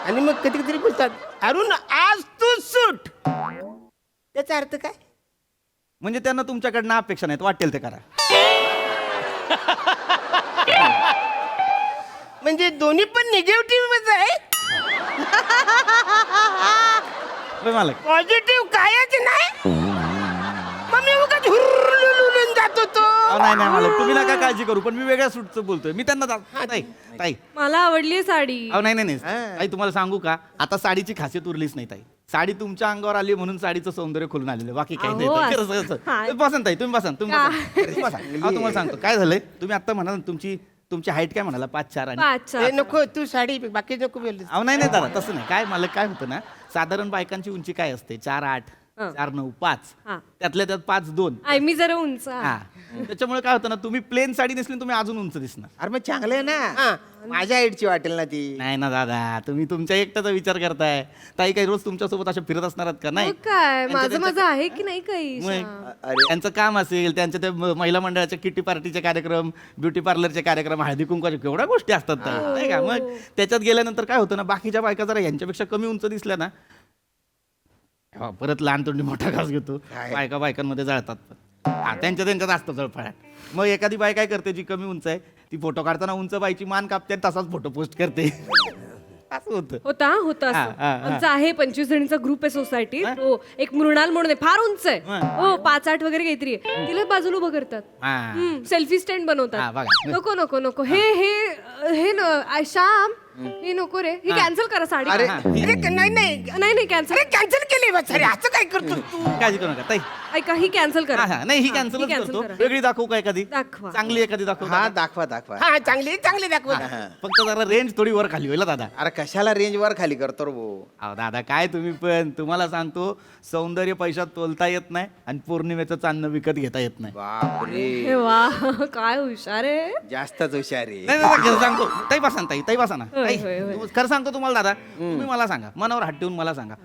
आणि मग कधी कधी बोलतात, अरुण आज तू सूट. त्याचा अर्थ काय? म्हणजे त्यांना तुमच्याकडनं अपेक्षा नाहीत, वाटेल ते करा. म्हणजे दोन्ही पण निगेटिव्ह आहे. मालक पॉझिटिव्ह कायच नाही. मग मी उगाच हुरळून जातो. तू नाही नाही मला तुम्ही नका काळजी करू पण मी वेगळ्या सूटचं बोलतोय मी त्यांना ताई ताई मला आवडली साडी. अहो नाही नाही नाही ताई तुम्हाला सांगू का आता साडीची खासियत उरलीच नाही ताई साडी तुमच्या अंगावर आली म्हणून साडीचं सौंदर्य खुलून आलेलं बाकी काही नाही अहो, ताई. असं- खरंच, खरंच. हा. तुम्ही बसा ना ताई तुम्ही बसा तुम्ही बसा. तुम्ही बसा. अहो, तुम्हाला सांगतो काय झालंय तुम्ही आता म्हणाल ना, तुमची हाईट काय म्हणाला 5'4" आणि 5'4". नको तू साडी बाकी नको बोललीस. अहो नाही नाही दादा तसं नाही काय मला काय होतं ना साधारण बायकांची उंची काय असते 4'8", 4'9", 5 हा. त्यातल्या त्यात 5'2". आय मी जरा उंच आहे. हा त्याच्यामुळे काय होतं ना तुम्ही प्लेन साडी नेसली तुम्ही अजून उंच दिसणार अरे मग चांगलं आहे ना माझ्या हाईटची वाटेल ना ती. नाही ना दादा तुम्ही तुमच्या एकट्याचा विचार करताय ताई काही रोज तुमच्यासोबत अशा फिरत असणार आहेत का नाही मग काय त्यांचं- माझं आहे की नाही काही मग त्यांचं काम असेल त्यांच्या त्या महिला मंडळाच्या किटी पार्टीचे कार्यक्रम ब्युटी पार्लरचे कार्यक्रम हळदी कुंकवाचे केवढ्या गोष्टी असतात ताई, नाही का मग त्याच्यात गेल्यानंतर काय होतं ना बाकीच्या बायका जरा यांच्यापेक्षा कमी उंच दिसल्या ना हा, परत लहान तोंडी मोठा घास घेतो बायका बायकांमध्ये जळतात हा, त्यांच्यात असतं जळफळाट मग एखादी बाय काय करते जी कमी उंच आहे ती फोटो काढताना उंच बाईची मान कापते आणि तसाच फोटो पोस्ट करते असं होतं होता हा, असं. हा. आमचा आहे 25 जणींचा ग्रुप आहे सोसायटी तो एक मृणाल म्हणून आहे फार उंच आहे हो 5'8" वगैरे काहीतरी आहे. तिला बाजूला उभं करतात हा. सेल्फी स्टँड हा, बनवतात बघा. नको नको नको हे हे हे श्याम हे नको रे ही कॅन्सल करा साडी अरे हा. नाही नाही कॅन्सल कॅन्सल केली बस अरे असं काय करतो तू. काळजी करू नका ताई ऐका ही कॅन्सल हा, करा हा, नाही ही हा, कॅन्सल cancel करतो करा. वेगळी दाखवू का एखादी दाखवा. चांगली एखादी दाखवू हा दादा? दाखवा हा चांगली चांगली दाखव फक्त जरा रेंज थोडी वर खाली होईल हा दादा अरे कशाला रेंज वर खाली करतो रे भाऊ अहो दादा काय तुम्ही पण तुम्हाला सांगतो सौंदर्य पैशात तोलता येत नाही आणि पौर्णिमेचं चांदणं विकत घेता येत नाही बापरे हे वा काय हुशार आहे जास्तच हुशार आहे नाही, नाही, खरं सांगतो ताई बसा ना ताई बसा ना होय, ताई, होय, होय. खरं सांगतो तुम्हाला दादा तुम्ही मला सांगा मनावर हात ठेवून मला सांगा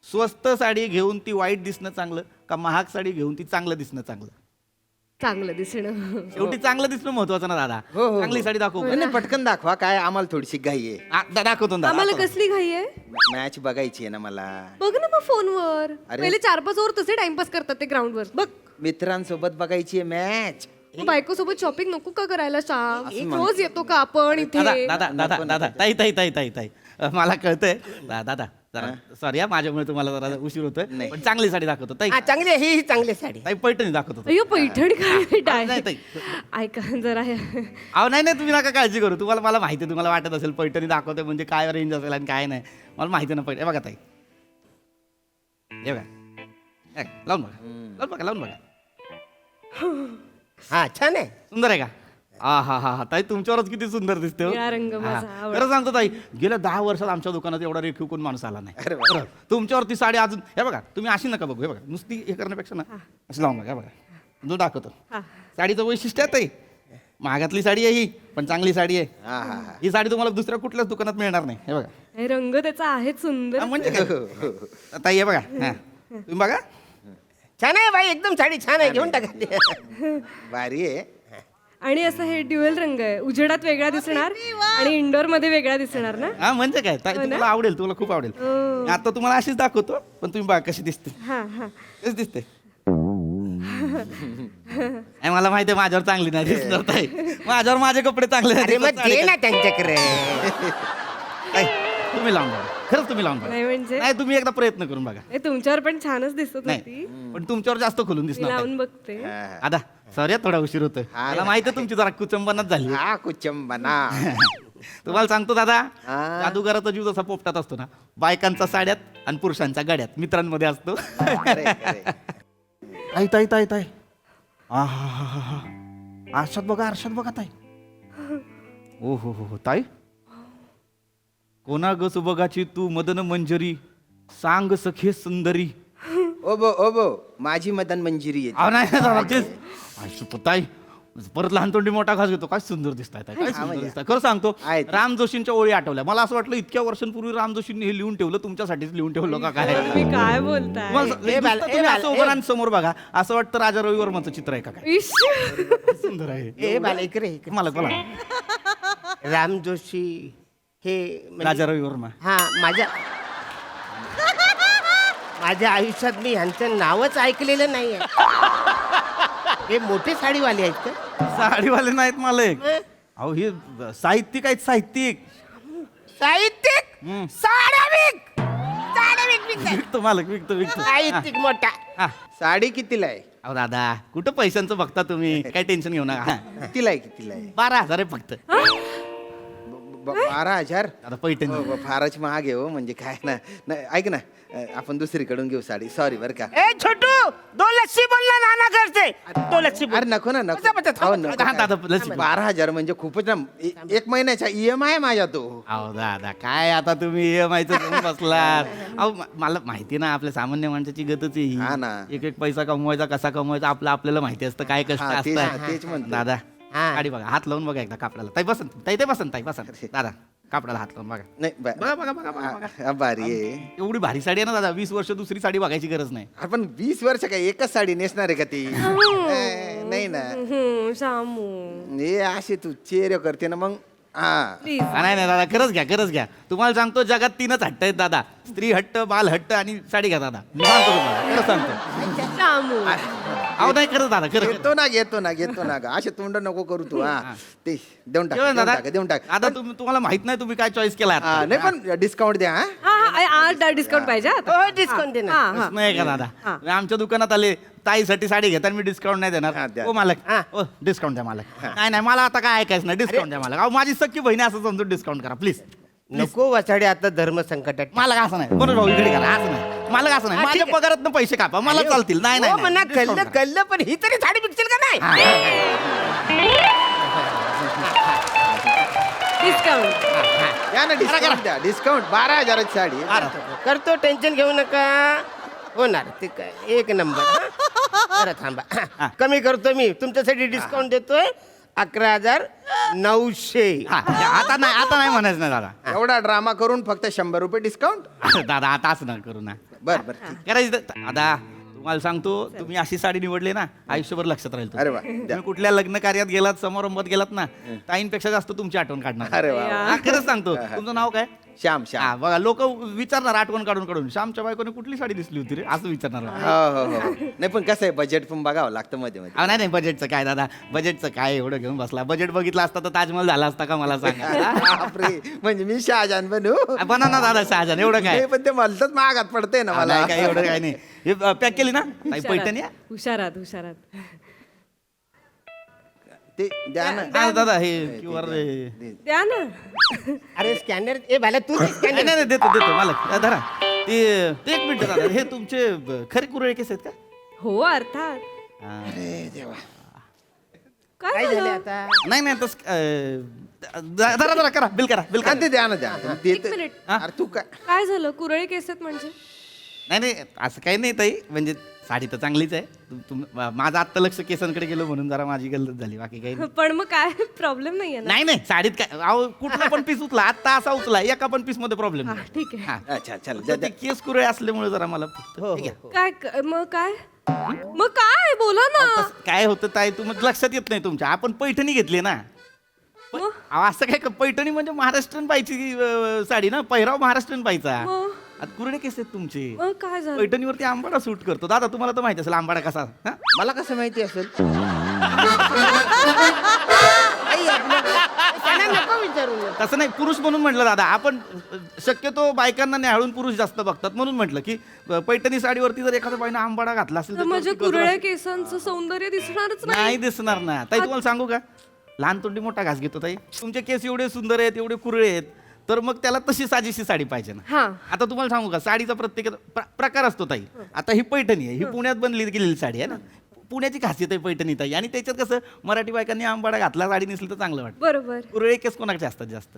स्वस्त साडी घेऊन ती वाईट दिसणं चांगलं का महाग साडी घेऊन ती चांगलं दिसणं चांगलं चांगलं दिसणं शेवटी चांगलं दिसणं महत्वाचं ना दादा हो, हो. चांगली साडी दाखवू का? नाही पटकन दाखवा काय आम्हाला थोडीशी घाई आहे दाखवतो ना आम्हाला दादा कसली घाई आहे मॅच बघायची आहे ना मला बघ ना मग फोनवर अरे. पहिले 4-5 ओव्हर तसे टाइमपास करतात ते ग्राउंडवर बघ मित्रांसोबत बघायची आहे मॅच बायको सोबत शॉपिंग नको का करायला श्याम रोज येतो का आपण इथे दादा दादा दादा दादा ताई ताई ताई ताई ताई मला कळतंय दादा जरा सॉरी माझ्यामुळे तुम्हाला जरा उशीर होतोय नाही. पण चांगली साडी दाखवतो ताई हा चांगली आहे, ही चांगली साडी ताई पैठणी दाखवतो अय्यो पैठण काय नाही, ताई. ऐका जरा हे. अहो नाही नाही तुम्ही नका काळजी करू तुम्हाला मला माहिती आहे तुम्हाला वाटत असेल पैठणी दाखवते म्हणजे काय रेंज असेल आणि काय नाही मला माहिती आहे ना पैठणी बघा ताई हे बघा लावून बघा लावून बघा हा छान आहे सुंदर आहे का हा ताई तुमच्यावरच किती सुंदर दिसते हो. निळा रंग माझा हा. आवडता. खरं सांगतो ताई गेल्या 10 वर्षात आमच्या दुकानात एवढा रेखीव कोण माणूस आला नाही खरं. तुमच्यावरती साडी अजून हे बघा तुम्ही अशी नका बघू हे बघा नुसती हे करण्यापेक्षा ना अशी लावून बघा हे बघा जो दाखवतो हा. साडीचं वैशिष्ट्य आहे ताई महागातली साडी आहे ही पण चांगली साडी आहे हा हा हा ही साडी तुम्हाला दुसऱ्या कुठल्याच दुकानात मिळणार नाही हे बघा हे रंग त्याचा आहे सुंदर हा, म्हणजे काय ताई हे बघा हा तुम्ही बघा छान आहे बाई एकदम साडी छान आहे घेऊन टाका भारी आहे आणि असं हे ड्युअल रंग आहे उजेडात वेगळा दिसणार आणि इंडोर मध्ये वेगळा दिसणार ना हा म्हणजे काय ताई तुम्हाला आवडेल तुम्हाला खूप आवडेल आता तुम्हाला अशीच दाखवतो पण तुम्ही बघा कशी दिसते हा हा कशी दिसते नाही, मला माहिती आहे माझ्यावर चांगली नाही दिसणार ताई माझ्यावर माझे कपडे चांगले नाही अरे दिसत, मग दे ना त्यांच्याकडे ताई, तुम्ही लावून बघा खरंच तुम्ही लावून बघा नाही म्हणजे नाही तुम्ही एकदा प्रयत्न करून बघा हे तुमच्यावर पण छानच दिसत होती नाही पण तुमच्यावर जास्त खोलून मी दिसणार लावून बघते आता सॉरी थोडा उशीर होतोय मला माहिती आहे तुमची जरा कुचंबनाच झाली हा कुचंबना तुम्हाला सांगतो दादा हा. जादूगाराचा जीव जसा पोपटात असतो ना बायकांचा साड्यात आणि पुरुषांच्या गाड्यात मित्रांमध्ये असतो खरंय, खरंय. ताई ताई ताई ताई आहा आरशात बघा ताई ओ हो ताई कोणा ग सुबगाची तू मदन मंजरी सांग सखे सुंदरी ओबो माझी मदन मंजिरी आहे अहो नाही दादा, तेच. आई शपथ, ताई परत लहान तोंडी मोठा घास घेतो काय सुंदर दिसताय ताई, काय सुंदर दिसताय खरं सांगतो आहेत. राम जोशींच्या ओळी आठवल्या मला असं वाटलं इतक्या वर्षांपूर्वी राम जोशींनी हे लिहून ठेवलं तुमच्यासाठीच लिहून ठेवलं का काय तुम्ही काय बोलताय तुम्हाला नुसतं तुम्ही असं उभं राहून समोर बघा असं वाटतं राजा रवी वर्माचं चित्र आहे का काय इश. सुंदर आहे ए बाला इकडे मला बोला राम जोशी हे म्हणजे- राजा रवी वर्मा हा माझ्या आयुष्यात मी ह्यांचं नावच ऐकलेलं नाहीये हे मोठे साडीवाले आहेत का साडीवाले नाहीत मला एक अहो हे साहित्यिक आहेत साहित्यिक साहित्यिक साड्या विक विकतो मालक विकतो काय विकतो इतकी मोठा हा. साडी कितीला आहे अहो दादा कुठं पैशांचं बघता तुम्ही काय टेन्शन घेऊ नका हा. कितीला आहे कितीला आहे 12,000 आहे फक्त 12,000. आता पैठणी हो, हो, फारच महाग आहे हो म्हणजे काय ना नाही, ऐक ना आपण दुसरीकडून घेऊ साडी सॉरी बरं का. ए छोटू 2 लस्सी बोलला नाना करते 2 लस्सी बोल. अरे नको ना नको बसा, बसा, अहो, थांबा. नको हा, काय. दादा, लस्सी. 12,000 म्हणजे खूपच ना एक महिन्याचा EMI आहे माझ्या तो. अहो दादा काय आता तुम्ही EMI चं घेऊन बसलात अहो मला माहिती ना आपल्या सामान्य माणसाची गतच आहे हा ही. ना. एक पैसा कमवायचा कसा कमवायचा आपल्याला माहिती असतं काय कष्ट हा, तेच असतं म्हणतोय. दादा हा. गाडी बघा हात लावून बघा एकदा कापडाला ताई बसन ताई ते बसन ताई बसन दादा कापडाला हात लावून बघा नाही बघा बघा बघा बघा बघा. हा, भारी आहे. एवढी भारी साडी आहे ना दादा 20 वर्ष दुसरी साडी बघायची गरज नाही आपण 20 वर्ष काय एकच साडी नेसणार आहे का ती नाही ना शामू हे असे तू चेहरे करते ना मग हा प्लीज नाही नाही दादा खरंच घ्या तुम्हाला सांगतो जगात 3च हट्ट आहेत दादा स्त्री हट्ट बाल हट्ट आणि साडी घ्या दादा मी सांगतो तुम्हाला खरंच सांगतो शामू अहो नाही खरंच दादा खरं घेतो ना ग असे तोंड नको करू तू हा ते देऊन टाक केलं देऊन दादा टाक देऊन टाक आता तुम्हाला माहित नाही तुम्ही काय चॉईस केला हा, नाही पण डिस्काउंट द्या हा आज डिस्काउंट पाहिजे आता? हो डिस्काउंट दे ना हा, हा. नाही का दादा आमच्या दुकानात आले ताईसाठी साडी घेताना मी डिस्काउंट नाही हा, देणार द्या. ओ मालक ओ डिस्काउंट द्या मालक नाही मला आता काय ऐकायचं नाही डिस्काउंट द्या मालक अहो माझी सख्खी बहिणी असं समजून डिस्काउंट करा प्लीज नको वाचाडे आता धर्म संकटात मालक असं नाही बरोबर भाऊ इकडे करा असं नाही मालक असं नाही माझ्या पगारात पैसे कापा मला चालतील नाही हो म्हणा नाही discount करा. कल्लं पण ही तरी साडी विकतील का नाही डिस्काउंट द्या ना डिस्काउंट द्या डिस्काउंट 12,000 ची साडी करतो टेन्शन घेऊ नका होणार ते काय एक नंबर बरं थांबा कमी करतो मी तुमच्यासाठी डिस्काउंट देतोय 11,900 हा, आता नाही म्हणायचं नाही दादा एवढा ड्रामा करून फक्त 100 रुपये डिस्काउंट दादा आता असं ना करू ना बर बर ठीक. करायचं दादा तुम्हाला सांगतो तुम्ही अशी साडी निवडली ना आयुष्यभर लक्षात राहील अरे वा, तुम्ही. द्या. तुम्ही कुठल्या लग्न कार्यात गेलात समारंभात गेलात ना ताईंपेक्षा जास्त तुमची आठवण काढणार अरे वा हा, खरंच सांगतो तुमचं नाव काय श्याम श्याम हा बघा लोक विचारणार आठवण काढून श्यामच्या बायकोने कुठली साडी दिसली होती रे असं विचारणार हो नाही पण कसं आहे बजेट पण बघावं लागतं मध्ये मध्ये अहो, नाही बजेटचं काय दादा बजेटचं काय एवढं घेऊन बसला बजेट बघितलं असता तर ताजमहल झाला असता का मला सांगा बापरे म्हणजे मी शहाजान बनू बना ना दादा शहाजान एवढं काय नाही, पण ते मलतच महागात पडते ना मला नाही, काय एवढं काय नाही हे पॅक केली ना ताई, पैठणी आहे? हुशारात ते द्या ना हा, दादा हे QR द्या ना अरे स्कॅनर ए भाला तू नाही स्कॅनर नाही देतो मालक धरा ते एक मिनिट दादा हे तुमचे खरे कुरळे केस आहेत का हो अर्थात अरे देवा काय काय झाले झालं आता नाही धरा करा बिल करा हा, ते द्या ना द्या ते एक मिनिट अरे तू काय काय झालं कुरळे केस आहेत म्हणजे नाही असं काही नाही ताई म्हणजे साडी तर चांगलीच आहे माझं आत्ता लक्ष केसांकडे गेलो म्हणून जरा माझी गल्लत झाली बाकी काही नाही. पण मग काय प्रॉब्लेम नाहीये ना नाही साडीत काय अहो कुठला पण पीस उचला आत्ता असा उचला एका पण पीस मध्ये प्रॉब्लेम हा, ठीक आहे अच्छा चल द्या, द्या. केस कुरळे असल्यामुळे जरा मला फक्त ठीक आहे. मग काय बोला ना तसं काय होतं ताई तुम्हाला लक्षात येत नाही तुमच्या आपण पैठणी घेतली ना मग? अहो, असं काय पैठणी म्हणजे महाराष्ट्रीयन बाईची साडी ना पहिराव महाराष्ट्रीयन बाईचा मग? आता कुरळे केस आहेत तुमचे मग काय झालं पैठणीवरती आंबाडा सूट करतो दादा तुम्हाला तर माहिती असेल आंबाडा कसा हा? मला कसं माहिती असेल त्यांना नको विचारू तसं नाही पुरुष म्हणून म्हटलं दादा आपण शक्यतो बायकांना न्याहाळून पुरुष जास्त बघतात म्हणून म्हटलं की पैठणी साडीवरती जर एखाद्या बाईनं आंबाडा घातला असेल तर तर माझ्या त्यावरती गजरा- कुरळ्या केसांचं सौंदर्य दिसणारच नाही नाही दिसणार ना ताई तुम्हाला सांगू का लहान तोंडी मोठा घास घेतो ताई तुमचे केस एवढे सुंदर आहेत एवढे कुरळे आहेत तर मग त्याला तशी साजेशी साडी पाहिजे ना हा आता तुम्हाला सांगू का साडीचा प्रत्येक प्रकार असतो ताई आता ही पैठणी आहे ही पुण्यात बनली गेलेली साडी आहे ना पुण्याची खासियत आहे पैठणी ताई आणि त्याच्यात कसं मराठी बायकांनी आंबाडा घातला साडी नेसली तर चांगलं वाटतं बरोबर कुरळे केस कोणाचे असतात जास्त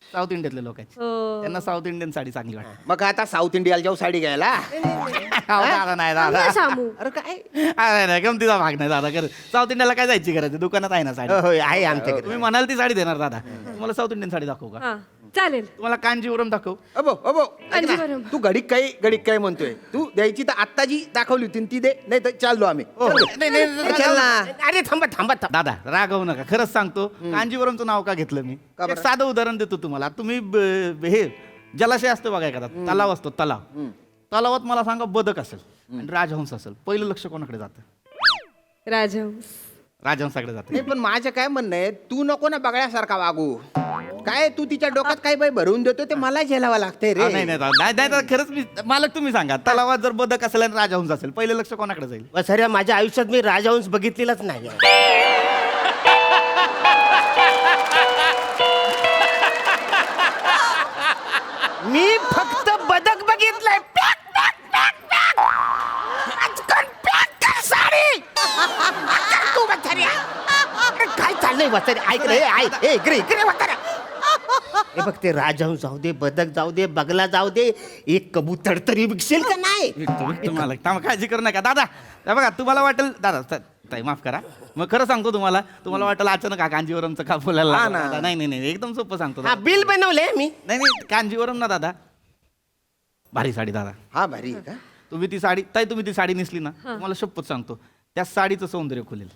साऊथ इंडियातले लोकांचे हो. त्यांना साऊथ इंडियन साडी चांगली वाटते मग आता साऊथ इंडियाला जाऊ साडी घ्यायला दादा नाही दादा चांगलं शामू अरे काय नाही गमतीचा भाग नाही दादा खरं साऊथ इंडियाला काय जायची गरज आहे दुकानात आहे ना साडी हो आहे आमच्याकडे तुम्ही म्हणाल ती साडी देणार दादा तुम्हाला साऊथ इंडियन साडी दाखवू का हा चालेल तुम्हाला कांजीवरम दाखव अबो ऐक ना. कांजीवरम. तू घडीक काय म्हणतोय तू द्यायची तर आत्ता जी दाखवली होती ती दे नाही तर चाललो आम्ही चल ना अरे थांबा दादा रागवू नका खरंच सांगतो कांजीवरमचं नाव का घेतलं मी का बरं? एक साधं उदाहरण देतो तुम्हाला तुम्ही हे जलाशय असतो बघा एखादा तलाव असतो तलावात मला सांगा बदक असेल आणि राजहंस असेल पहिलं लक्ष कोणाकडे जातं राजहंस राजहंसाकडे जातो. नाही पण माझं काय म्हणणं आहे, तू नको ना बगळ्यासारखा वागू. काय तू तिच्या डोक्यात काय बाई भरवून देतो ते मला झेलावं लागतंय रे. नाही नाही खरंच मी मालक तुम्ही सांगा, तलावात जर बदक असेल आणि राजहंस असेल, पहिले लक्ष कोणाकडे जाईल? वसऱ्या माझ्या आयुष्यात मी राजहंस बघितलेलाच नाही. मी फक्त बदक बघितलंय. Pack, pack, pack, pack. आजकाल पॅक कर साडी. आजकाल तू वसऱ्या. अरे काय चाललंय वसऱ्या? ऐक रे, ऐक. ए, इकडे वसऱ्या. हे बघ, ते राजहंस जाऊ दे, बदक जाऊ दे, बगला जाऊ दे, एक कबूतर तरी विकशील का नाही? मालक थांबा, काळजी करू नका दादा. हे बघा तुम्हाला वाटेल दादा ताई माफ करा, मग खरं सांगतो तुम्हाला वाटेल अचानक हा कांजीवरमचं का बोलायला लागला. दादा, नाही एकदम सोपं सांगतो हा, बिल बनवलंय मी. नाही कांजीवरम ना दादा, भारी साडी दादा. हा भारी आहे का? तुम्ही ती साडी नेसली ना, तुम्हाला शपथ सांगतो त्या साडीचं सौंदर्य खुलेल.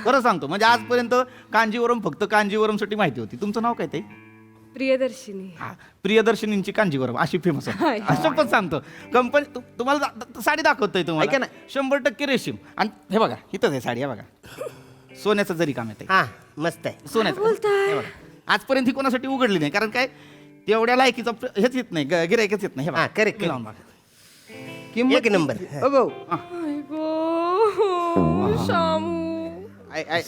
खरं सांगतो, म्हणजे आजपर्यंत कांजीवरम फक्त कांजीवरमसाठी माहिती होती. तुमचं नाव काय ते? प्रियदर्शिनी. हा, प्रियदर्शनींची कांजीवरम अशी फेमस आहे. असं पण सांगतो कंपनी तुम्हाला साडी दाखवतोय तुम्हाला. ऐका ना. 100% रेशीम. आणि हे बघा इथंच आहे साडी, हे बघा सोन्याचं जरी काम येते. हा, मस्त आहे. सोन्याचं हे बघा. आजपर्यंत ही कोणासाठी उघडली नाही, कारण काय तेवढ्या लायकीचं हेच येत नाही, गिरायकच येत नाही. हे बघा, हा, correct. मी लावून बघा. किंमत एक नंबर. ओ भाऊ, शामू.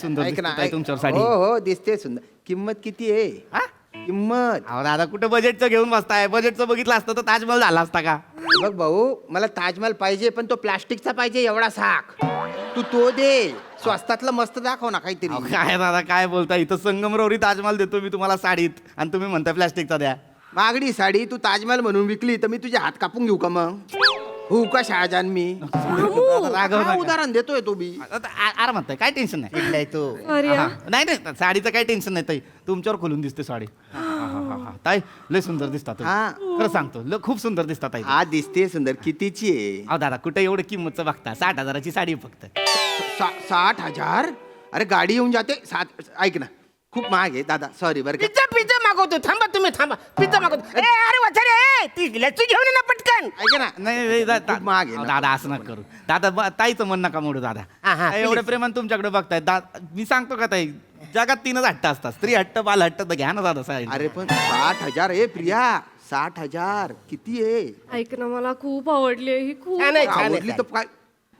सुंदर ऐक ना, दिसते ताई तुमच्यावर साडी. हो दिसते सुंदर. किंमत किती आहे? हा? किंमत अहो दादा कुठं बजेटचं घेऊन बसताय? बजेटचं बघितलं असतं तर ताजमहल झाला असता का? बघ भाऊ, मला ताजमहल पाहिजे पण तो प्लास्टिकचा पाहिजे एवढा साख. तू तो दे, स्वस्तातलं मस्त दाखव ना काहीतरी. अहो, काय दादा काय बोलता, इथं संगमरवरी ताजमहल देतो मी तुम्हाला साडीत आणि तुम्ही म्हणता प्लास्टिकचा द्या. मागडी साडी तू ताजमहल म्हणून विकली तर मी तुझे हात कापून घेऊ का मग? हो का शहाजान मी? रागव काय नका. उदाहरण देतोय तो बी. आरामात आहे, काय टेन्शन नाही. इकडे तो. अरे हा. नाही साडीचं काही टेन्शन नाही ताई, तुमच्यावर खोलून दिसते साडी. ताई लय सुंदर दिसतात तुम्ही. हा. खरं सांगतो खूप सुंदर दिसतात ताई. हा दिसते सुंदर. कितीची आहे? अहो दादा कुठे एवढं किंमतचं बघता, 60,000ची साडी आहे फक्त. 60,000? अरे गाडी येऊन जाते 7. ऐक ना, खूप महाग आहे दादा, सॉरी बरं का. पिझ्झा मागवतो. थांबा तुम्ही, थांबा. पिझ्झा मागवतो. ए, अरे वसऱ्या, ती लस्सी घेऊन ये ना पटकन. ऐक ना, नाही खूप महाग आहे अहो, ना. दादा असं नका करू दादा. ताईचं मन नका मोडू दादा. हा, हा, ताई, एवढे please. प्रेमान तुमच्याकडे बघताय. मी सांगतो का ताई, जगात 3च हट्ट असतात, स्त्री हट्ट, बाल हट्ट. तर घ्या ना दादा साडी. अरे पण 60,000 आहे प्रिया, 60,000 किती आहे? ऐक ना, मला खूप आवडली ही खूप. छान आहे, छान आहे. आवडली तर काय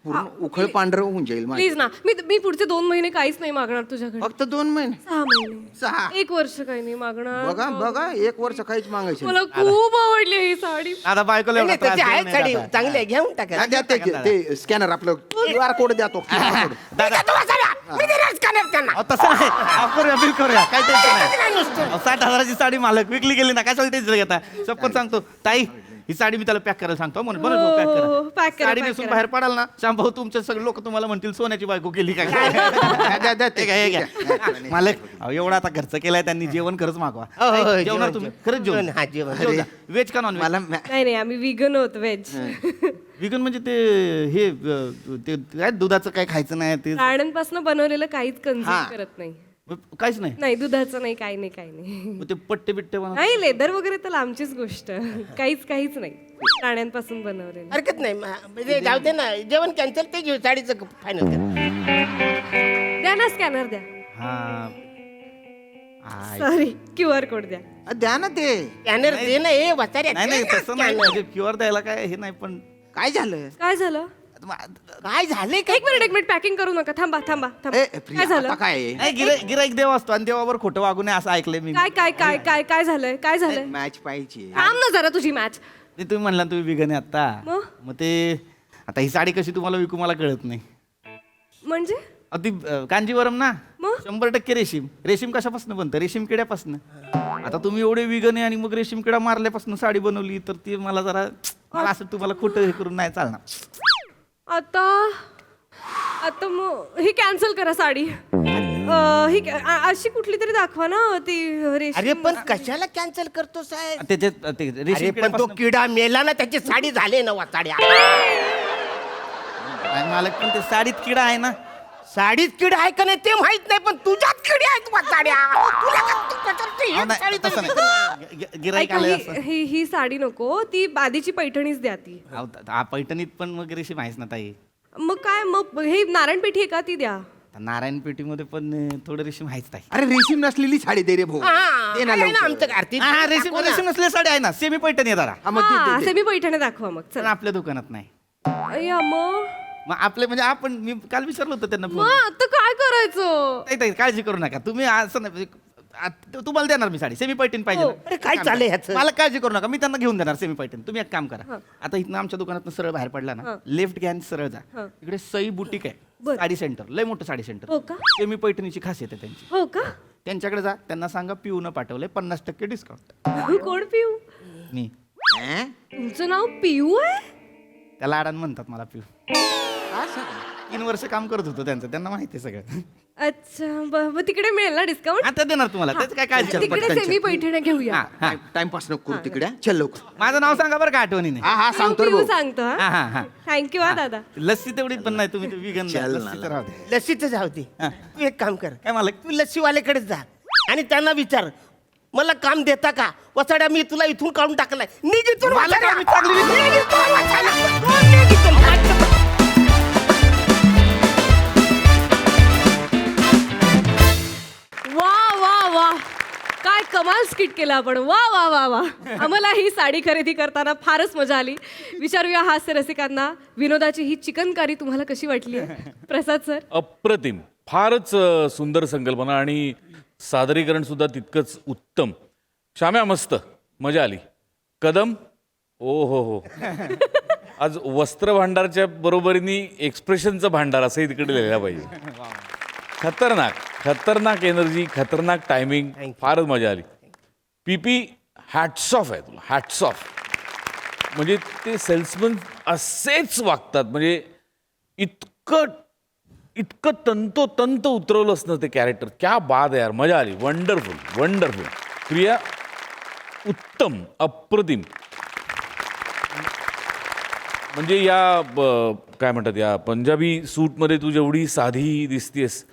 पूर्ण उखळ पांढरं होऊन जाईल माझं. प्लीज ना, मी पुढचे 2 महिने काहीच नाही मागणार तुझ्याकडे. फक्त 2 महिने 6 महिने, 6. 1 वर्ष काही नाही मागणार. बघा 1 वर्ष काहीच मागायचं मला खूप आवडली ही साडी. दादा बायकोला एवढा नाही, त्रास त्याची देऊ आहे नये साडी, दादा. चांगली आहे, घेऊन टाका. नाही. द्या ते स्कॅनर आपलं QR कोड द्या तो. QR code. दादा मी देणार scanner त्यांना. अहो, तसं नाही. करूया बिल करूया, काय टेन्शन नाही. काय नुसतं? अहो, 60,000ची साडी मालक विकली गेली ना, कशाला टेन्शन घेता? शपथ सांगतो ताई, ही साडी मी त्याला पॅक करायला सांगतो. म्हणून बरं हो, पॅक pack करा. करा, साडी pack नेसून करा. बाहेर पडाल ना, शांभाऊ तुमचे सगळे लोक तुम्हाला म्हणतील सोन्याची बायको केली का? द्या ते. हे घ्या, हे घ्या. मालक अहो, एवढा आता खर्च केलाय त्यांनी, जेवण खरंच मागवा. हो, हो, ताई, जेवण, जेवणार तुम्ही खरंच जेवण? हा, जेवण. व्हेज का नॉन मला नाही नाही, आम्ही विगन होत व्हेज. विगन म्हणजे ते काय दुधाचं काय खायचं नाही ते प्राण्यांपासून बनवलेलं काहीच हा. कन्झ्युम करत नाही. काहीच नाही. नाही, दुधाचं नाही, काही नाही, काही नाही. मग ते पट्टे बिट्टे बनव. नाही, लेदर वगैरे तर लांबचीच गोष्ट. काहीच नाही, प्राण्यांपासून बनवलेलं. हरकत नाही, म्हणजे जाऊ दे ना, जेवण कॅन्सल, ते घेऊ, साडीचं फायनल कर. द्या ना, स्कॅनर द्या. हा सॉरी, QR कोड द्या. द्या ना ते. स्कॅनर दे ना, हे वसऱ्या, नाही दे नाही ना तसं नाही, scanner. म्हणजे क्युअर द्यायला काय हे नाही, पण काय झालं? काय झालं? काय झाले एक मिनिट, पॅकिंग करू नका. थांबा. ए प्रिया, काय झालं? आता काय आहे? नाही गिराईक देव असतो आणि देवावर खोटं वागू नये असं ऐकलंय मी. काय झालंय? काय झालंय? मॅच पाहिजे. थांब ना जरा, तुझी मॅच. ते तुम्ही म्हणला तुम्ही विगन आहे आता, मग? मग ते आता ही साडी कशी तुम्हाला विकू मला कळत नाही. म्हणजे अगदी कांजीवरम ना, मग? 100% रेशीम कशापासून बनतं? रेशीम किड्यापासून. आता तुम्ही एवढे विगन आहे आणि मग रेशीम किडा मारल्यापासून साडी बनवली, तर ती मला जरा असं तुम्हाला खोटं हे करून नाही चालणार. आता मग ही कॅन्सल करा साडी. अशी कुठली तरी दाखवा ना ती रेशीम. अरे पण कशाला कॅन्सल करतो साहेब? त्याच्यात ते अरे रेशीम पण तो किड्यापासून- किडा मेला ना, त्याची साडी झाली ना साड्या. आणि मालक पण ते साडीत किडा आहे ना. साडीत किडा आहे का नाही ते माहित नाही, पण तुझ्यात किडे आहेत साड्या. तुला अहो, नाही, तसं नाही. गिराईक ऐका, आलंय असं. ही साडी नको, ती बादीची पैठणीच द्या ती. अहो, हा पैठणीत पण मग रेशीम आहेच ना ताई. मग काय, मग हे नारायणपेठी आहे का, ती द्या. नारायण पेठीमध्ये पण थोडं रेशीम आहेच ताई. अरे रेशीम नसलेली साडी दे रे भाऊ दे ना लवकर. आमचं कार्तिक हा, रेशीम रेशीम नसलेली साडी आहे ना, सेमी पैठणी आहे जरा. हा, मग दे, दे, दे. सेमी पैठणी दाखवा मग पण चला. आपल्या दुकानात नाही. अय्या, मग मग आपले म्हणजे आपण मी काल विचारलं होतं त्यांना फोन. आता काय करायचं? नाही ताई, काळजी करू नका तुम्ही, असं नाही तुम्हाला देणार मी साडी सेमी पैठणी पाहिजे ना? अरे काय चाललंय ह्याचं मला काळजी करू नका, मी त्यांना घेऊन देणार सेमी पैठणी. तुम्ही एक काम करा, आता इथनं आमच्या दुकानात सरळ बाहेर पडला ना, लेफ्ट घ्या आणि सरळ जा. इकडे सई बुटीक आहे, बरं. साडी सेंटर, लय मोठं साडी सेंटर. हो का? सेमी पैठणीची खासियत आहे त्यांची. हो का? त्यांच्याकडे जा, त्यांना सांगा पिऊनं पाठवलंय 50% डिस्काउंट. कोण पिऊ? मी तुमचं नाव पिऊ आहे? त्याला अडाण म्हणतात मला पिऊ. 3 वर्ष काम करत होतो त्यांचं, त्यांना माहिती आहे सगळं. अच्छा, मग तिकडे मिळेल ना डिस्काउंट? आता देणार तुम्हाला, त्याचं काय काळजी करू तिकडे नका. सेमी पैठण्या घेऊया. हा, हा. टाइमपास नको करू तिकडे चल लवकर. माझं नाव सांगा बरं का आठवणीने. हा हा सांगतो रे पिऊ भाऊ. सांगतो. हा, हा, हा. थँक्यू हा दादा. लस्सी तेवढी पण नाही, तुम्ही विगन चल ना, लस्सी तर राहू दे. लस्सीच जाऊ दे. तू एक काम कर, काय मालक? तू लस्सीवाल्याकडेच जा आणि त्यांना विचार मला काम देता का? वसाड्या मी तुला इथून काढून टाकलाय, निघ इथून मला काय वसाड्या. मी चांगली विचार- निघ इथून वसाड्या. निघ इथून. वा वा वा, काय कमाल स्किट केलं आपण. वा वा वा वा, आम्हाला ही साडी खरेदी करताना फारच मजा आली. विचारूया हास्य रसिकांना, विनोदाची ही चिकनकारी तुम्हाला कशी वाटली? प्रसाद सर. अप्रतिम, फारच सुंदर संकल्पना आणि सादरीकरण सुद्धा तितकंच उत्तम. श्याम्या मस्त, मजा आली. कदम, ओ हो हो, आज वस्त्र भांडारच्या बरोबरीने एक्सप्रेशनचं भांडार असंही तिकडे लिहायला पाहिजे. खतरनाक खतरनाक एनर्जी, खतरनाक टायमिंग, फारच मजा आली. पीपी हॅट्स ऑफ आहे तुला, हॅट्स ऑफ. म्हणजे ते सेल्समन असेच वागतात, म्हणजे इतकं इतकं तंतोतंत उतरवलंच ना ते कॅरेक्टर. क्या बात आहे यार, मजा आली. Wonderful wonderful. प्रिया, उत्तम, अप्रतिम. म्हणजे या काय म्हणतात, या पंजाबी सूटमध्ये तू जेवढी साधी दिसतेस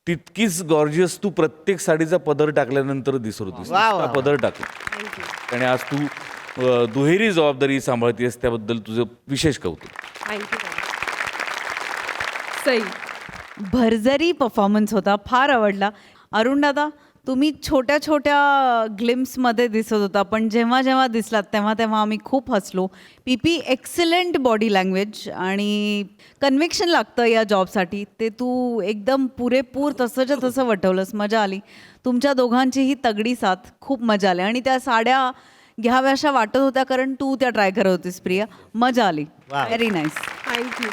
तितकीच गॉर्जियस तू प्रत्येक साडीचा पदर टाकल्यानंतर दिसत होतीस. नुसता पदर टाकला आणि आज तू दुहेरी जबाबदारी सांभाळतेस, त्याबद्दल तुझं विशेष कौतुक. थँक्यू. सई. भरजरी परफॉर्मन्स होता, फार आवडला. अरुण दादा, तुम्ही छोट्या छोट्या ग्लिम्समध्ये दिसत होता, पण जेव्हा जेव्हा दिसलात तेव्हा तेव्हा आम्ही खूप हसलो. पीपी एक्सलंट बॉडी लँग्वेज आणि कन्व्हिक्शन लागतं या जॉबसाठी, ते तू एकदम पुरेपूर तसंच्या तसं वटवलंस. मजा आली. तुमच्या दोघांचीही तगडी साथ, खूप मजा आली. आणि त्या साड्या घ्याव्याशा वाटत होत्या कारण तू त्या ट्राय करत होतीस प्रिया. मजा आली. Very nice. थँक्यू.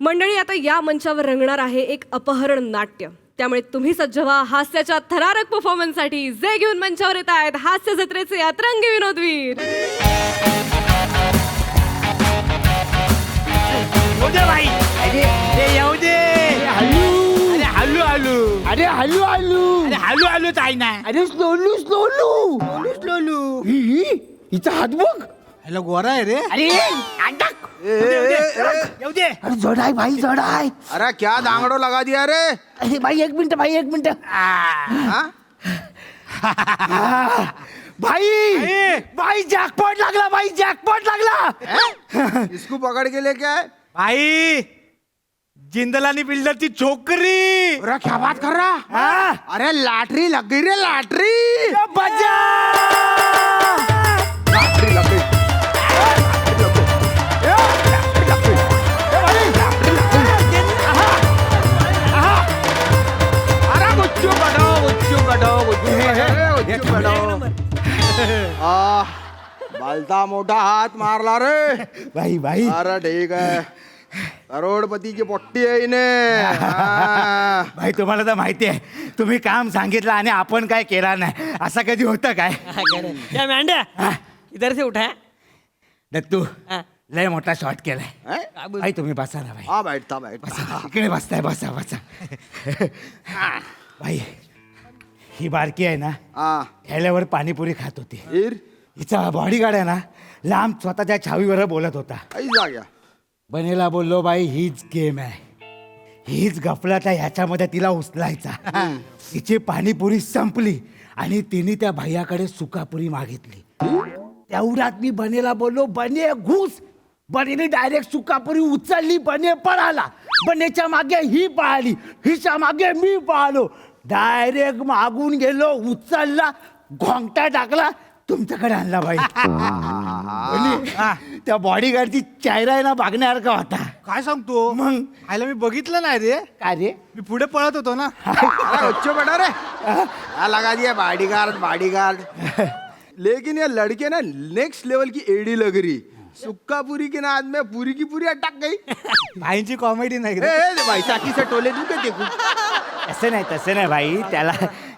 मंडळी, आता या मंचावर रंगणार आहे एक अपहरण नाट्य. त्यामुळे तुम्ही सज्ज व्हा हास्याच्या थरारक परफॉर्मन्ससाठी. जे घेऊन मंचावर येत आहेत हास्य जत्रेचे अतरंगी विनोदवीर. अरे हलू हलू ताई ना. अरे स्लोलू स्लोलू स्लोलू. हिचा हात बघ. हॅलो, गोरा आहे रे. अरे येऊ दे. अरे जड आहे भाई, जड आहे. अरे क्या दांगडो लगा दिया रे. अरे भाई एक मिनिट, भाई एक मिनिट. भाई भाई जॅकपॉट लागला, भाई जॅकपॉट लागला. इसको पकड़ के ले क्या है? भाई जिंदलानी बिल्डरची छोकरी. अरे क्या बात कर रहा? अरे लॉटरी लग गई रे, लॉटरी. बजा. लॉटरी लग गई. बालता मोठा हात मारला रे. भाई भाई अरे ठीक आहे, करोडपतीची पोट्टी आहे इने. हा. भाई तुम्हाला तर माहिती आहे, तुम्ही काम सांगितलं आणि आपण काय केला नाही, असं कधी होतं काय? इधर से उठा. दत्तू, लय मोठा शॉट केलाय. भाई तुम्ही बसा ना भाई. हा बैठता बैठता. इकडे बसताय, बसा बसा. भाई ही बारकी आहे ना, हा खेळल्यावर पाणीपुरी खात होती. फिर हिचा बॉडीगार्ड आहे ना, लांब स्वतःच्या छावीवर बोलत होता. काही जाग्या. बनेला बोललो, बाई हीच गेम आहे, हीच गफलत आहे, ह्याच्यामध्ये तिला उचलायचा. तिची पाणीपुरी संपली आणि तिने त्या भैयाकडे सुकापुरी मागितली. तेवढ्यात मी बनेला बोललो, बने घुस. बनेने डायरेक्ट सुकापुरी उचलली, बने पळाला. बनेच्या मागे ही पळाली, हिच्या मागे मी पळालो. डायरेक्ट मागून गेलो, उचलला, घोंगटा टाकला, तुमच्याकडे आणला बाई. बने, त्या बॉडीगार्डची चेहरा आहे ना बघण्यासारखा होता. काय सांगतो मग आयला मी बघितलं नाही रे. काय रे? मी पुढे पळत होतो ना. बच्चों बेटा रे क्या लगा दिया बॉडीगार्ड लेकिन ये लड़के ना नेक्स्ट लेवल की एडी लग रही. सुक्का पूरी के नाद में पूरी की पूरी अटक गई. भाईंची कॉमेडी नाही रे. ए, भाई साकी से टोले दूं क्या देखू. तसं नाही भाई.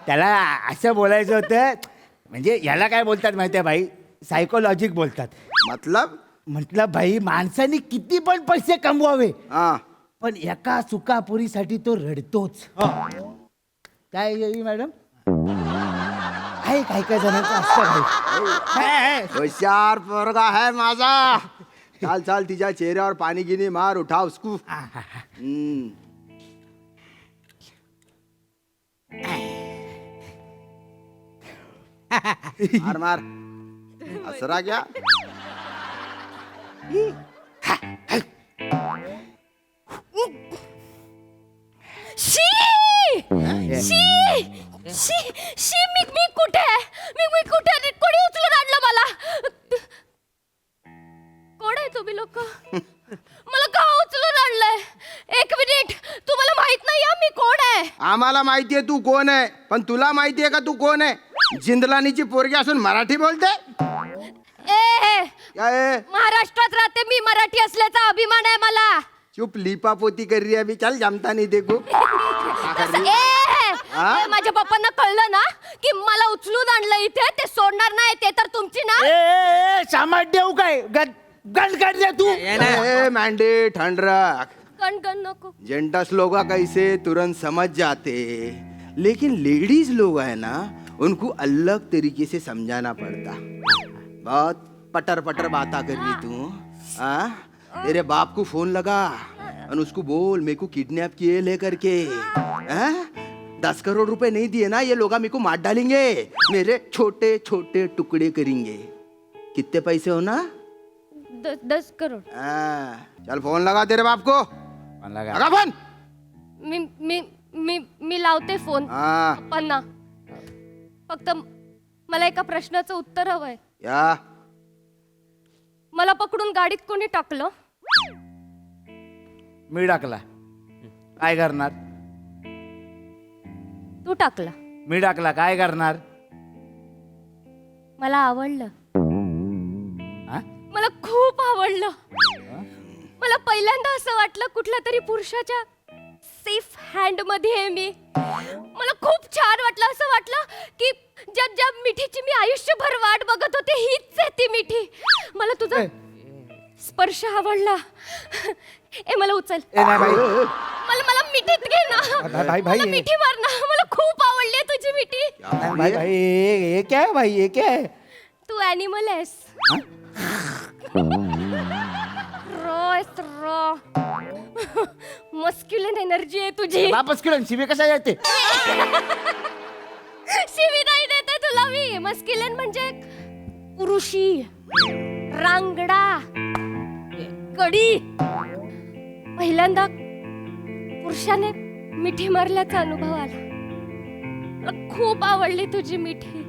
त्याला असं बोलायचं होतं. म्हणजे याला काय बोलतात माहिती आहे भाई, सायकोलॉजिक बोलतात. म्हटलं भाई माणसाने किती पण पैसे कमवावे, हाँ पण एका सुकापुरीसाठी तो रडतोच. काय येई मॅडम? आहे काय जणांचं असतं भाई. होशियार पोरगा है माझा. चाल तिच्या चेहऱ्यावर पाणी गिनी मार, उठा उसको. मार असरा क्या. शी मी कुठे मी कुठे कोणी उचलून आणलं मला. कोण आहे तुम्ही लोक? मला का उचलून आणलंय? एक मिनिट, तुम्हाला माहित नाही मी कोण आहे? आम्हाला माहितीये तू कोण आहे, पण तुला माहितीये का तू कोण आहे? जिंदलानीची पोरगी असून मराठी बोलते. ए महाराष्ट्रात राहते मी, मराठी असल्याचा अभिमान आहे मला. चुप लिपापोती कर रही है अभी. चल जमता नहीं देखो. माझ्या पप्पांना कळलं ना की मला उचलून आणलं इथे, ते सोडणार नाही. ते तर तुमची ना. सामाट देऊ काय? गन काढ दे तू. मैंडे ठंड रख. गण नको. जेंटस लोग कैसे तुरंत समझ जाते, लेकिन लेडीज लोग है ना उनको अलग तरीके से समझाना पड़ता. बहुत पटर पटर बाता कर रही तू. तेरे बाप को फोन लगा और उसको बोल मेरे को किडनैप किए लेकर के. 10 करोड़ रुपए नहीं दिए ना ये लोग मेरे को मार डालेंगे, मेरे छोटे छोटे टुकड़े करेंगे. कितने पैसे हो ना? 10 करोड़. चल फोन लगा तेरे बाप को. लगा फोन. मी लावते फोन हाँ पप्पांना. फक्त मला एका प्रश्नाचं उत्तर हवंय. या मला पकडून गाडीत कोणी टाकलं? मी टाकला. काय करणार? तू टाकला. मी टाकला, काय करणार? मला आवडलं. हा? मला खूप आवडलं. मला पहिल्यांदा असं वाटलं कुठल्या तरी पुरुषाच्या सेफ हँड मध्ये आहे मी. मला खूप छान वाटलं. असं वाटलं की ज्या मिठीची मी आयुष्यभर वाट बघत होते हीच आहे ती मिठी. मला तुझा स्पर्श आवडला. मला उचल. मला मिठीत घे ना. मला मिठी मार ना. मला खूप आवडली तुझी मिठी. भाई ये क्या है भाई, ये क्या है? तू ॲनिमल आहेस. रॉ मस्क्युलिन एनर्जी आहे तुझी. वापस किरण शिवे कशा येते? शिवी नाही देते तुला मी. मस्क्युलिन म्हणजे पुरुषी, रांगडा, कडी. पहिल्यांदा पुरुषाने मिठी मारल्याचा अनुभव आला. मला खूप आवडली तुझी मिठी.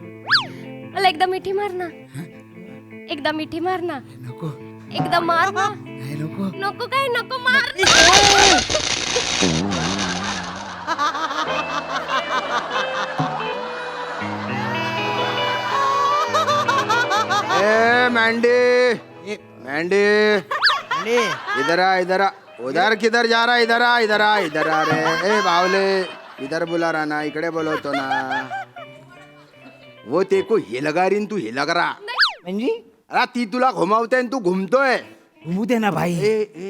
मला एकदा मिठी मार ना. एकदा मिठी मार ना. नको. एकदा मार ना. नको. नको काय नको मार. मैंडे इधर आ. उधर किधर जा रहा है? इधर आ रे. ए बावले इधर बुला रहा ना, इकडे बोलवतो ना. वो ते को हे लगा रही तू हे लगा रहा. म्हणजे अरे ती तुला घुमावते तू घुमतोय. घुमू दे ना भाई.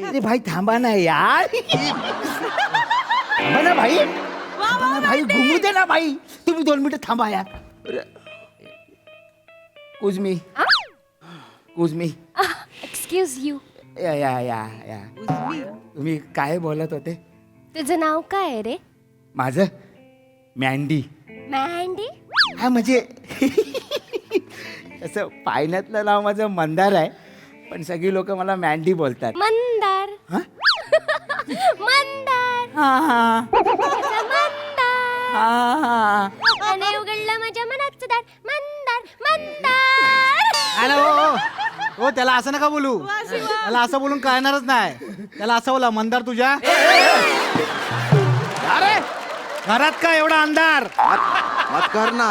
अरे भाई थांबा ना यार. थांबा ना भाई. भाई घुमू दे ना भाई. तुम्ही 2 मिनिटं थांबा यार. कुझमी. Excuse you. या तुम्ही काय बोलत होते? तुझं नाव काय आहे रे? माझं मँडी. मँडी. हा म्हणजे असं पाण्यातलं नाव माझं मंदार आहे, पण सगळी लोक मला मँडी बोलतात. मंदार हा? मंदार हा हा माझा मंदार हा हा. आणि उघडलं माझ्या मनाचं दार मंदार मंदार. अरे हो त्याला असं नका बोलू. त्याला असं बोलून कळणारच नाही. त्याला असं बोला, मंदार तुझ्या अरे घरात का एवढा अंधार? मत करना,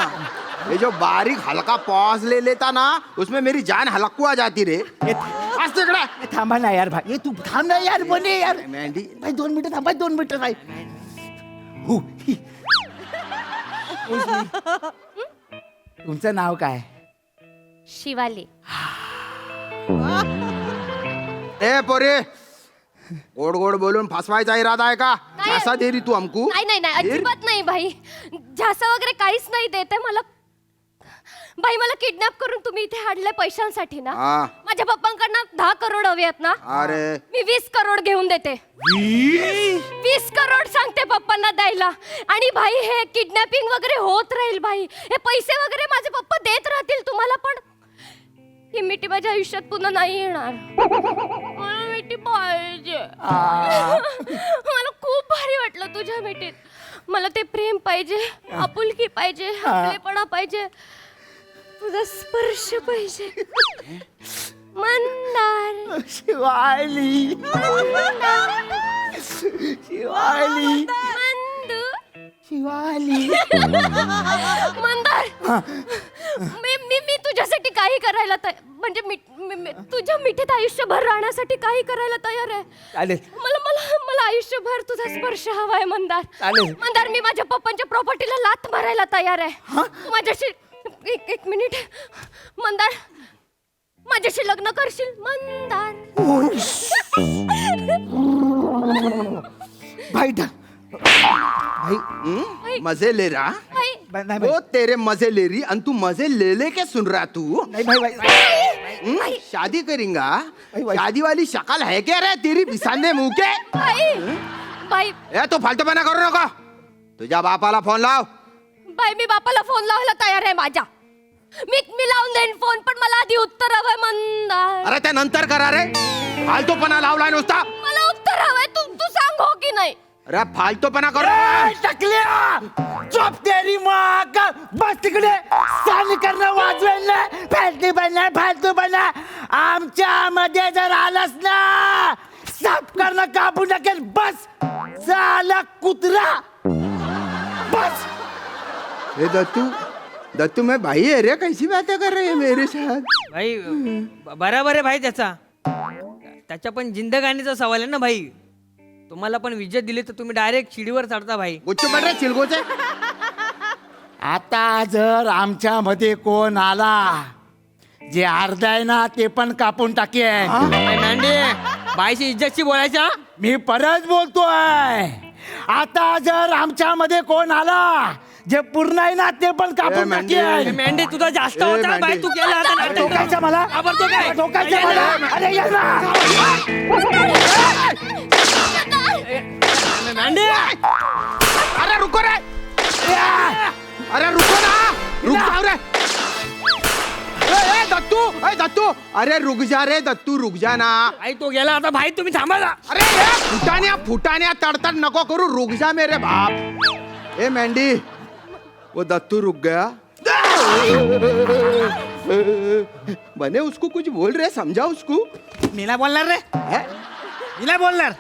ये जो बारीक हल्का पॉज ले लेता ना, उसमें मेरी जान हलकुआ जाती रे. आज तिकडे थांबा ना यार भाई, तू थांब ना यार, बने यार मँडी. भाई 2 मिनिटं थांबा, 2 मिनिटं भाई. हु, ही. तुमचं नाव काय? शिवाली. ए पोरे, गोड गोड बोलून फसवायचा इरादा आहे का? काय? असा दे री तू हमकू? नाही नाही नाही, अजिबात नाही भाई. झासा वगैरे काहीच नाही देते मला. भाई मला किडनॅप करून तुम्ही इथे आणले पैशांसाठी ना. हा. माझ्या पप्पांकडनं 10 करोड हवे आहेत ना. अरे मी 20 करोड घेऊन देते. 20 करोड सांगते पप्पांना द्यायला. आणि भाई हे किडनॅपिंग वगैरे होत राहील भाई. हे पैसे वगैरे माझे पप्पा देत राहतील तुम्हाला, पण ही मिठी माझ्या आयुष्यात पुन्हा नाही येणार. मला मिठी पाहिजे. मला खूप भारी वाटलं तुझ्या मिठीत. मला ते प्रेम पाहिजे, आपुलकी पाहिजे, आपलेपणा पाहिजे, तुझा स्पर्श पाहिजे. मंदार शिवाली शिवाली मंदू शिवाली. मंदार मी तुझ्यासाठी काही करायला म्हणजे तुझ्या मिठीत आयुष्यभर राहण्यासाठी काही करायला तयार आहे. चालेल मला मला मला आयुष्यभर तुझा स्पर्श हवाय मंदार. चालेल. मंदार मी माझ्या पप्पांच्या प्रॉपर्टीला लाथ मारायला तयार आहे. तू माझ्याशी एक मिनिट मंदार, माझ्याशी लग्न करशील मंदार? भाई भाई मजे ले रहा. भाई वो तेरे मजे ले रही, और तू मजे ले ले के सुन रहा तू. नहीं भाई भाई शादी करेंगा? शादी वाली शक्ल है क्या रे तेरी बिसाने मुंह के? भाई भाई ए तू फालतूपणा करू नको. तुझ्या बापाला फोन लाव. बाई मी बापाला फोन लावायला तयार आहे माझ्या. मी लावून देईन फोन, पण मला आधी उत्तर हवंय मंदार. अरे त्या नंतर करा रे. फालतूपणा लावलाय नुसता. मला उत्तर हवंय. तू सांग हो की नाही. अरे फालतूपणा करू. टकल्या चोप तेरी माँ का. बस तिकडे सानी करणं वाजवेल ना. फालतू बना आमच्या मध्ये जर आलास ना, साफ करणं कापून टाकेल. बस झाला कुत्रा. बस. ए दत्तू मैं भाई है रे, कैसी बातें कर रहे हैं मेरे साथ? भाई बराबर आहे भाई त्याच्या पण जिंदगानीचा सवाल आहे ना भाई. तुम्हाला पण विजय दिली तर तुम्ही डायरेक्ट शिडीवर चढता भाई. गुच्छ पड रे चिलगोचे. आता जर आमच्या मध्ये कोण आला, जे अर्ध आहे ना ते पण कापून टाकेन. नांडे बाईशी इज्जतशी बोलायच्या. मी परत बोलतोय, आता जर आमच्या मध्ये कोण आला, जे पूर्ण आहे ना ते पण कापून टाकेन. मेंढे तुझा जास्त होता भाई. तू केला आता नाटक. ठोकायचं मला, आवडतो काय? ठोकायचं मला. अरे ये ना. नांडे अरे रुको रे. अरे रुको ना. रुक जाओ रे. ए दत्तू अरे रुक जा रे दत्तू, रुक जा ना. भाई तो गेला आता भाई. तुम्ही थांबा ना. अरे फुटाण्या तड़तड़ नको करू. रुक जा मेरे बाप. ए मेंढी, वो दत्तू रुक गया. बने उसको कुछ बोल रहे, समझा उसको. मी नाही बोलणार रे. मी नाही बोलणार.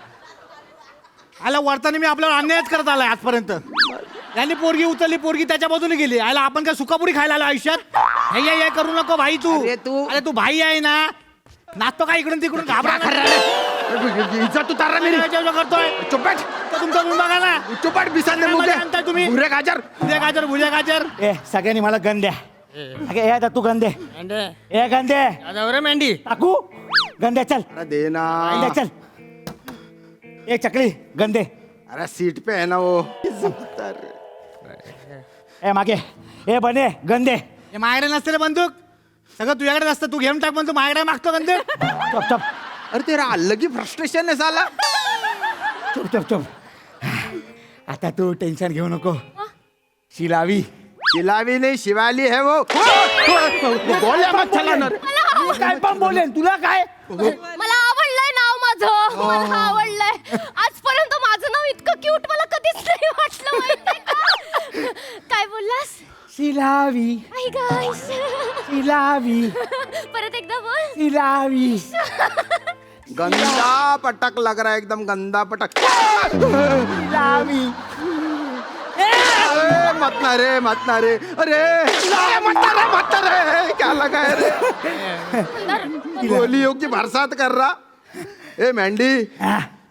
आला वर्ताने मी आपल्यावर अन्यायच करत आलाय आजपर्यंत. यांनी पोरगी उचलली, पोरगी त्याच्या बाजूने गेली. आला आपण काय सुकापुरी खायला आलो आयुष्यात? हे करू नको भाई. अरे तू भाई आहे ना, नाचतो का इकडून तिकडून? घाबरा इज्जत उतार मेरी. करतोय. चुपट. तुमचा रूम बघा ना. चुपट बिसाने मुके. तुम्ही भुरे गाजर. भुल्या गाजर. ए सगळ्यांनी मला गन द्या. ए तू गन दे. ए गन दे. मेंढी टाकू गन दे. चल अरे दे ना. गन दे, चल. ए चकली गन दे. अरे सीट पे है ना वो. ए मागे. ए बने गन दे. हे माझ्याकडे नसते रे बंदूक. सगळं तुझ्याकडे असतं. तू घेऊन टाक. पण तू माझ्याकडे मागतो बंदूक. चुप चुप अरे तेरा अलग ही फ्रस्ट्रेशन है साला. चुप चुप चुप. आता तू टेन्शन घेऊ नको. शिलावी शिलावी नहीं शिवाली है वो बोले मत चला ना रे. मी काय पण बोलेन तुला काय मला आवडलंय नाव माझं मला आवडलंय आजपर्यंत माझं नाव इतकं क्यूट मला कधीच नाही वाटलं माहितीये का? काय बोललास शिलावी आई गाईस शिलावी परत एकदा बोल शिलावी गंदा पटक लग रहा है एकदम गंदा पटक. शिलावी अरे मत ना रे अरे मत ना रे क्या लगा है रे गोलियों की बरसात कर रहा. ए मैंडी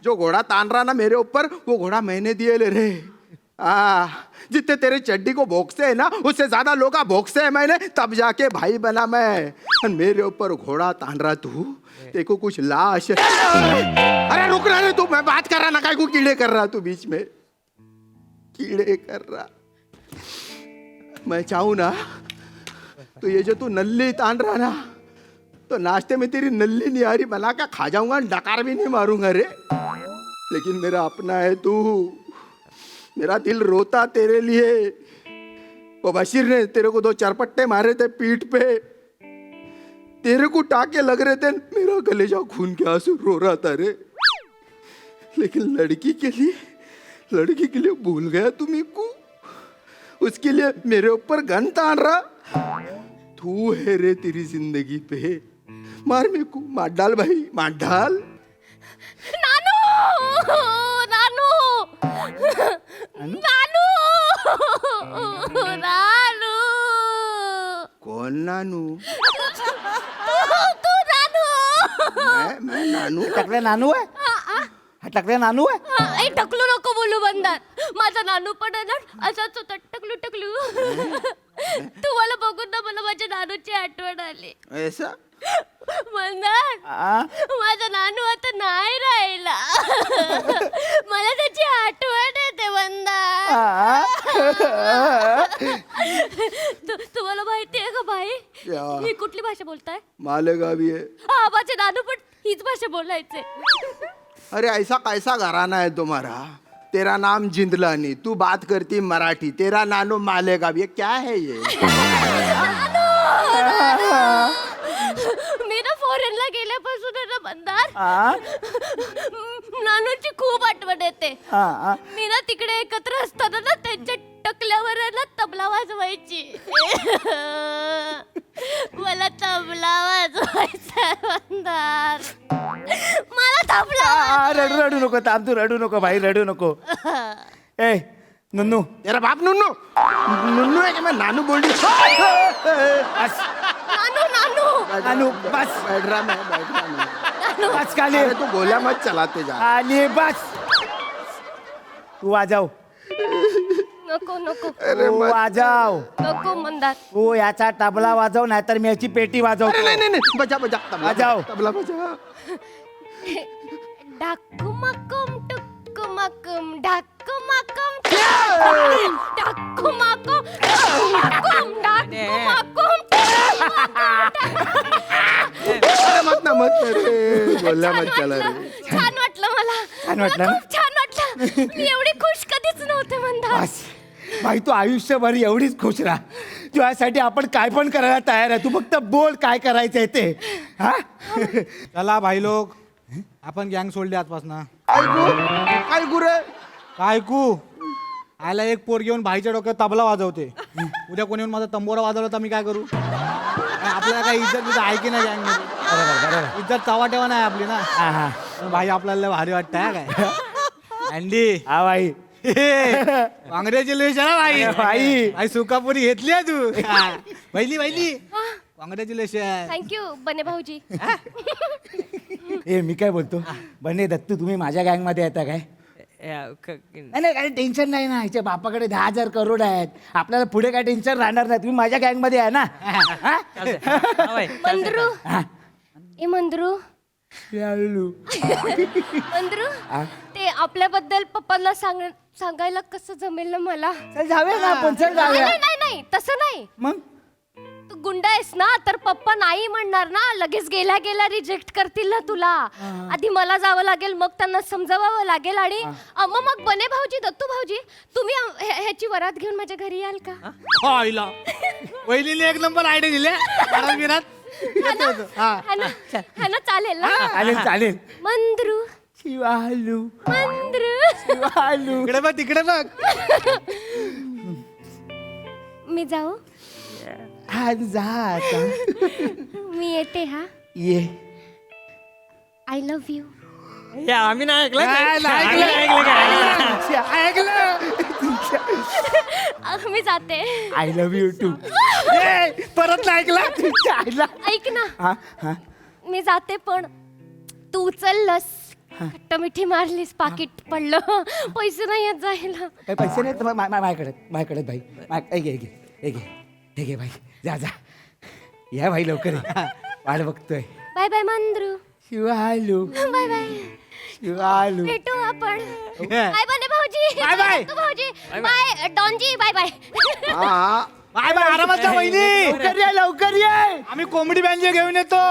जो घोड़ा तान रहा ना मेरे ऊपर वो घोड़ा मैंने दिए ले रे. जितने तेरे चड्डी को भोंकते है ना उससे ज्यादा लोग भोंकते है मैंने तब जाके भाई बना मैं. मेरे ऊपर घोड़ा तान रहा तू देखो कुछ लाश. अरे रुक रहा रे तू मैं बात कर रहा ना काय को कीड़े कर रहा तू बीच में कीड़े कर रहा. मैं चाहूं ना तो ये जो तू नल्ली तान रहा ना तो नाश्ते में तेरी नल्ली निहारी बना के खा जाऊंगा डकार भी नहीं मारूंगा रे. लेकिन मेरा अपना है तू मेरा दिल रोता तेरे लिए. वो बशीर ने तेरे को 2 चरपट्टे मारे थे पीठ पे तेरे को टाके लग रहे थे मेरा कलेजा खून के आंसू रो रहा था रे. लेकिन लड़की के लिए भूल गया तुम्ही को उसके लिए मेरे ऊपर गन तान रहा. तू है रे तेरी जिंदगी पे मार मेरे को मार डाल भाई मार डाल. नानू नानू नानू नानू कौन नानू तू नानू मैं नानू टकले नानू आहे हा टकले नानू आहे टकलू नको बोलू बंदार माझा नानू पण आहे ना असाच होता टकलू तू मला बघून ना मला माझ्या नानूची आठवण आली. ऐसा बंदार माझा नानू आता नाही राहिला मला त्याची आठवण येते बंदार. तुम्हाला माहिती आहे का भाई क्या? ही कुठली भाषा बोलताय? मालेगा भी है. हा माझे नानू पण हीच भाषा बोलायचे. अरे ऐसा कैसा घराना है तुम्हारा. तेरा नाम जिंदलानी तू बात करती मराठी तेरा नानू मालेगा भी. ये क्या है ये मी ना फॉरेनला गेल्यापासून आहे ना बंदार नानूची खूप आठवण येते. मी ना तिकडे एकत्र असताना ना त्यांच्या टकल्यावर आहे ना तबला वाजवायची. मला तबला वाजवायचा बंदार मला तबला. रडू नको थांब तू रडू नको भाई रडू नको. ए नन्नू तेरा बाप नुन्नू है कि मैं नानू बोल रही नानू बस बैठ रहा मैं बस खाली अरे तू गोल्या मत चलाते जा. आणि बस तू वाजव नको नको तू वाजव नको मंदार. तू याचा तबला वाजव नाहीतर मी याची पेटी वाजवतो. नहीं बजा वाजव. तबला बजा. डाकुमाकुम टुकुमाकुम डाकुमाकुम डाकुमाकुम डाकुमाकुम डाकुमाकुम. अरे मत ना रे गोल्या मत चला रे. छान वाटलं मला. छान वाटलं ना? खूप छान वाटलं. मी एवढी खुश कधीच नव्हते मंदार. बस भाई तू आयुष्यभर एवढीच खुश राहा. तुझ्यासाठी आपण काय पण करायला तयार आहे. तू फक्त बोल काय करायचंय ते. हा चला भाई लोक आपण गँग सोडली आजपासून. काय गुरे काय कू आयला एक पोर घेऊन भाईच्या डोक्यात तबला वाजवते. उद्या कोणी येऊन माझा तंबोरा वाजवला तर मी काय करू. आपल्याला काही इज्जत आहे की नाही गँग मध्ये. इज्जत चावा ठेवा नाही आपली ना. पण भाई आपल्याला लय भारी वाटतं हा काय. अँडी हा भाई कॉंग्रॅच्युलेशन भाई भाई. भाई सुकापुरी घेतली आहे तू. पहिली कॉंग्रॅच्युलेशन. थँक्यू बने भाऊजी. ए मी काय बोलतो बने दत्तू तुम्ही माझ्या गँग मध्ये येता काय. नाही काही टेन्शन नाही ना. ह्याच्या बापाकडे 10,000 करोड आहेत. आपल्याला पुढे काय टेन्शन राहणार नाही. तुम्ही माझ्या गँग मध्ये आहे ना. मंद्रू ए मंद्रू मंद्रू ते आपल्याबद्दल पप्पांना सांगायला कसं जमेल ना मला. चल जाऊया ना आपण. चल जाऊया. नाही तसं नाही. मग तू गुंड आहेस ना तर पप्पा नाही म्हणणार ना, लगेच गेल्या गेल्या रिजेक्ट करतील ना तुला. आधी मला जावं लागेल, मग त्यांना समजावावं लागेल. आणि मग बने भाऊजी, दत्तू भाऊजी, तुम्ही ह्याची वरात घेऊन माझ्या घरी याल का? आईला वहिनीने एक नंबर आयडिया दिले. है ना, चालेल ना? चालेल चालेल. मंद्रू शिवालू मंद्रू शिवालू. इकडे बघ, तिकडे बघ. मी जाऊ? हा जा आता. मी येते. हा, ये. I love you. या, आम्ही नाही ऐकलं काय? मी जाते. I love you too. परत नाही ऐकला. ऐक ना, हा हा. मी जाते पण तू उचललंस, मिठी मारलीस, पाकिट पडलं, पैसे नाही येत जायला. काही पैसे नाहीत माझ्याकडे भाई. हे घे भाई. जा जा. या भाई लवकर ये. वाट बघतोय. Bye bye Mandru. Shivalu bye bye. Shivalu. भेटू आपण. बाय बने भाऊजी. बाय बाय भाऊजी. बाय डॉनजी. Bye bye. बाय बाय, आरामात जा वहिनी. लवकर ये. आम्ही कोंबडी बँजे घेऊन येतो.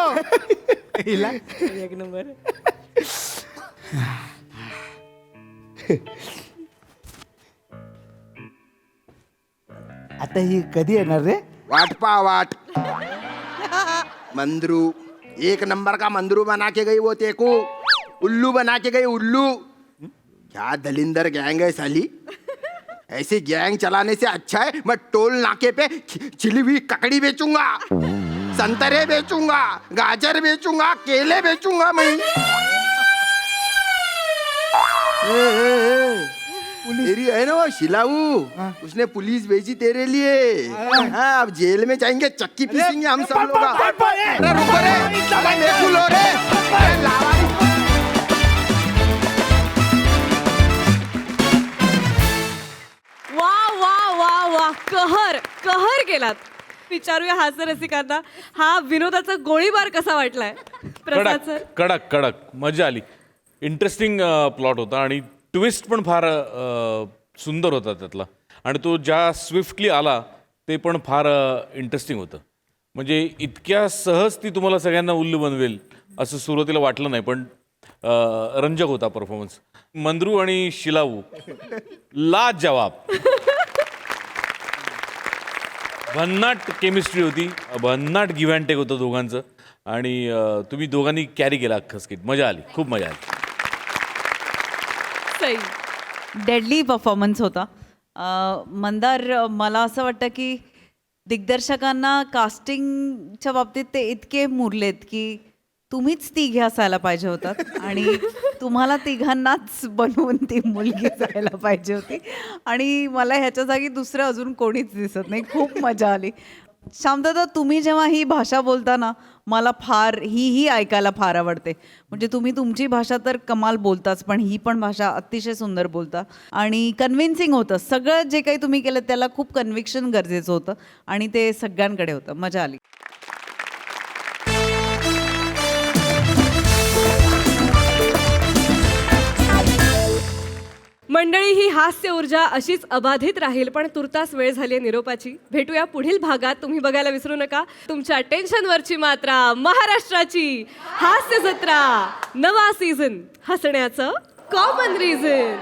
एक नंबर. आता ही कधी येणार रे? वाट पा वाट. मंदरू एक नंबर का मंदरू बना के गई वो तेको. उल्लू बना के गई उल्लू. क्या दलिंदर गैंग है साली. ऐसी गैंग चलाने से अच्छा है मैं टोल नाके पे छिली हुई ककड़ी बेचूंगा, संतरे बेचूंगा, गाजर बेचूंगा, केले बेचूंगा मैं. तेरी है ना वो शिलाऊ, उसने पुलिस भेजी तेरे लिए. हाँ, अब जेल में जाएंगे, चक्की पीसेंगे हम सब लोग. अरे रुको रे, अरे देखो लो रे. अरे लावारी. वा वा वा वा, कहर कहर केलात. विचारूया हास्य रसिकांना, हा विनोदाचा गोळीबार कसा वाटलाय प्रसाद कडक सर? कडक कडक मजा आली. इंटरेस्टिंग प्लॉट होता आणि ट्विस्ट पण फार सुंदर होता त्यातला. आणि तो ज्या स्विफ्टली आला ते पण फार इंटरेस्टिंग होतं. म्हणजे इतक्या सहज ती तुम्हाला सगळ्यांना उल्लू बनवेल असं सुरुवातीला वाटलं नाही, पण रंजक होता परफॉर्मन्स. मंद्रू आणि शिलाऊ लाजवाब. भन्नाट केमिस्ट्री होती, भन्नाट गिव्ह अँड टेक होतं दोघांचं. आणि तुम्ही दोघांनी कॅरी केला अख्खं स्किट. मजा आली, खूप मजा आली. सई. डेडली परफॉर्मन्स होता. मंदार, मला असं वाटतं की दिग्दर्शकांना कास्टिंगच्या बाबतीत ते इतके मुरलेत की तुम्हीच तिघे असायला पाहिजे होतात आणि तुम्हाला तिघांनाच बनवून ती मुलगी जायला पाहिजे होती. आणि मला ह्याच्या जागी दुसरं अजून कोणीच दिसत नाही. खूप मजा आली. शांतता, तुम्ही जेव्हा ही भाषा बोलता ना, मला फार ही ऐकायला फार आवडते. म्हणजे तुम्ही तुमची भाषा तर कमाल बोलताच, पण ही पण भाषा अतिशय सुंदर बोलता आणि कन्व्हिन्सिंग होतं. सगळं जे काही तुम्ही केलं त्याला खूप कन्व्हिक्शन गरजेचं होतं आणि ते सगळ्यांकडे होतं. मजा आली. मंडळी, ही हास्य ऊर्जा अशीच अबाधित राहील, पण तुर्तास वेळ झाली आहे निरोपाची. भेटूया पुढील भागात. तुम्ही बघायला विसरू नका तुमच्या टेन्शनवरची मात्रा, महाराष्ट्राची हास्य जत्रा, नवा सीझन, हसण्याचं कॉमन रिझन.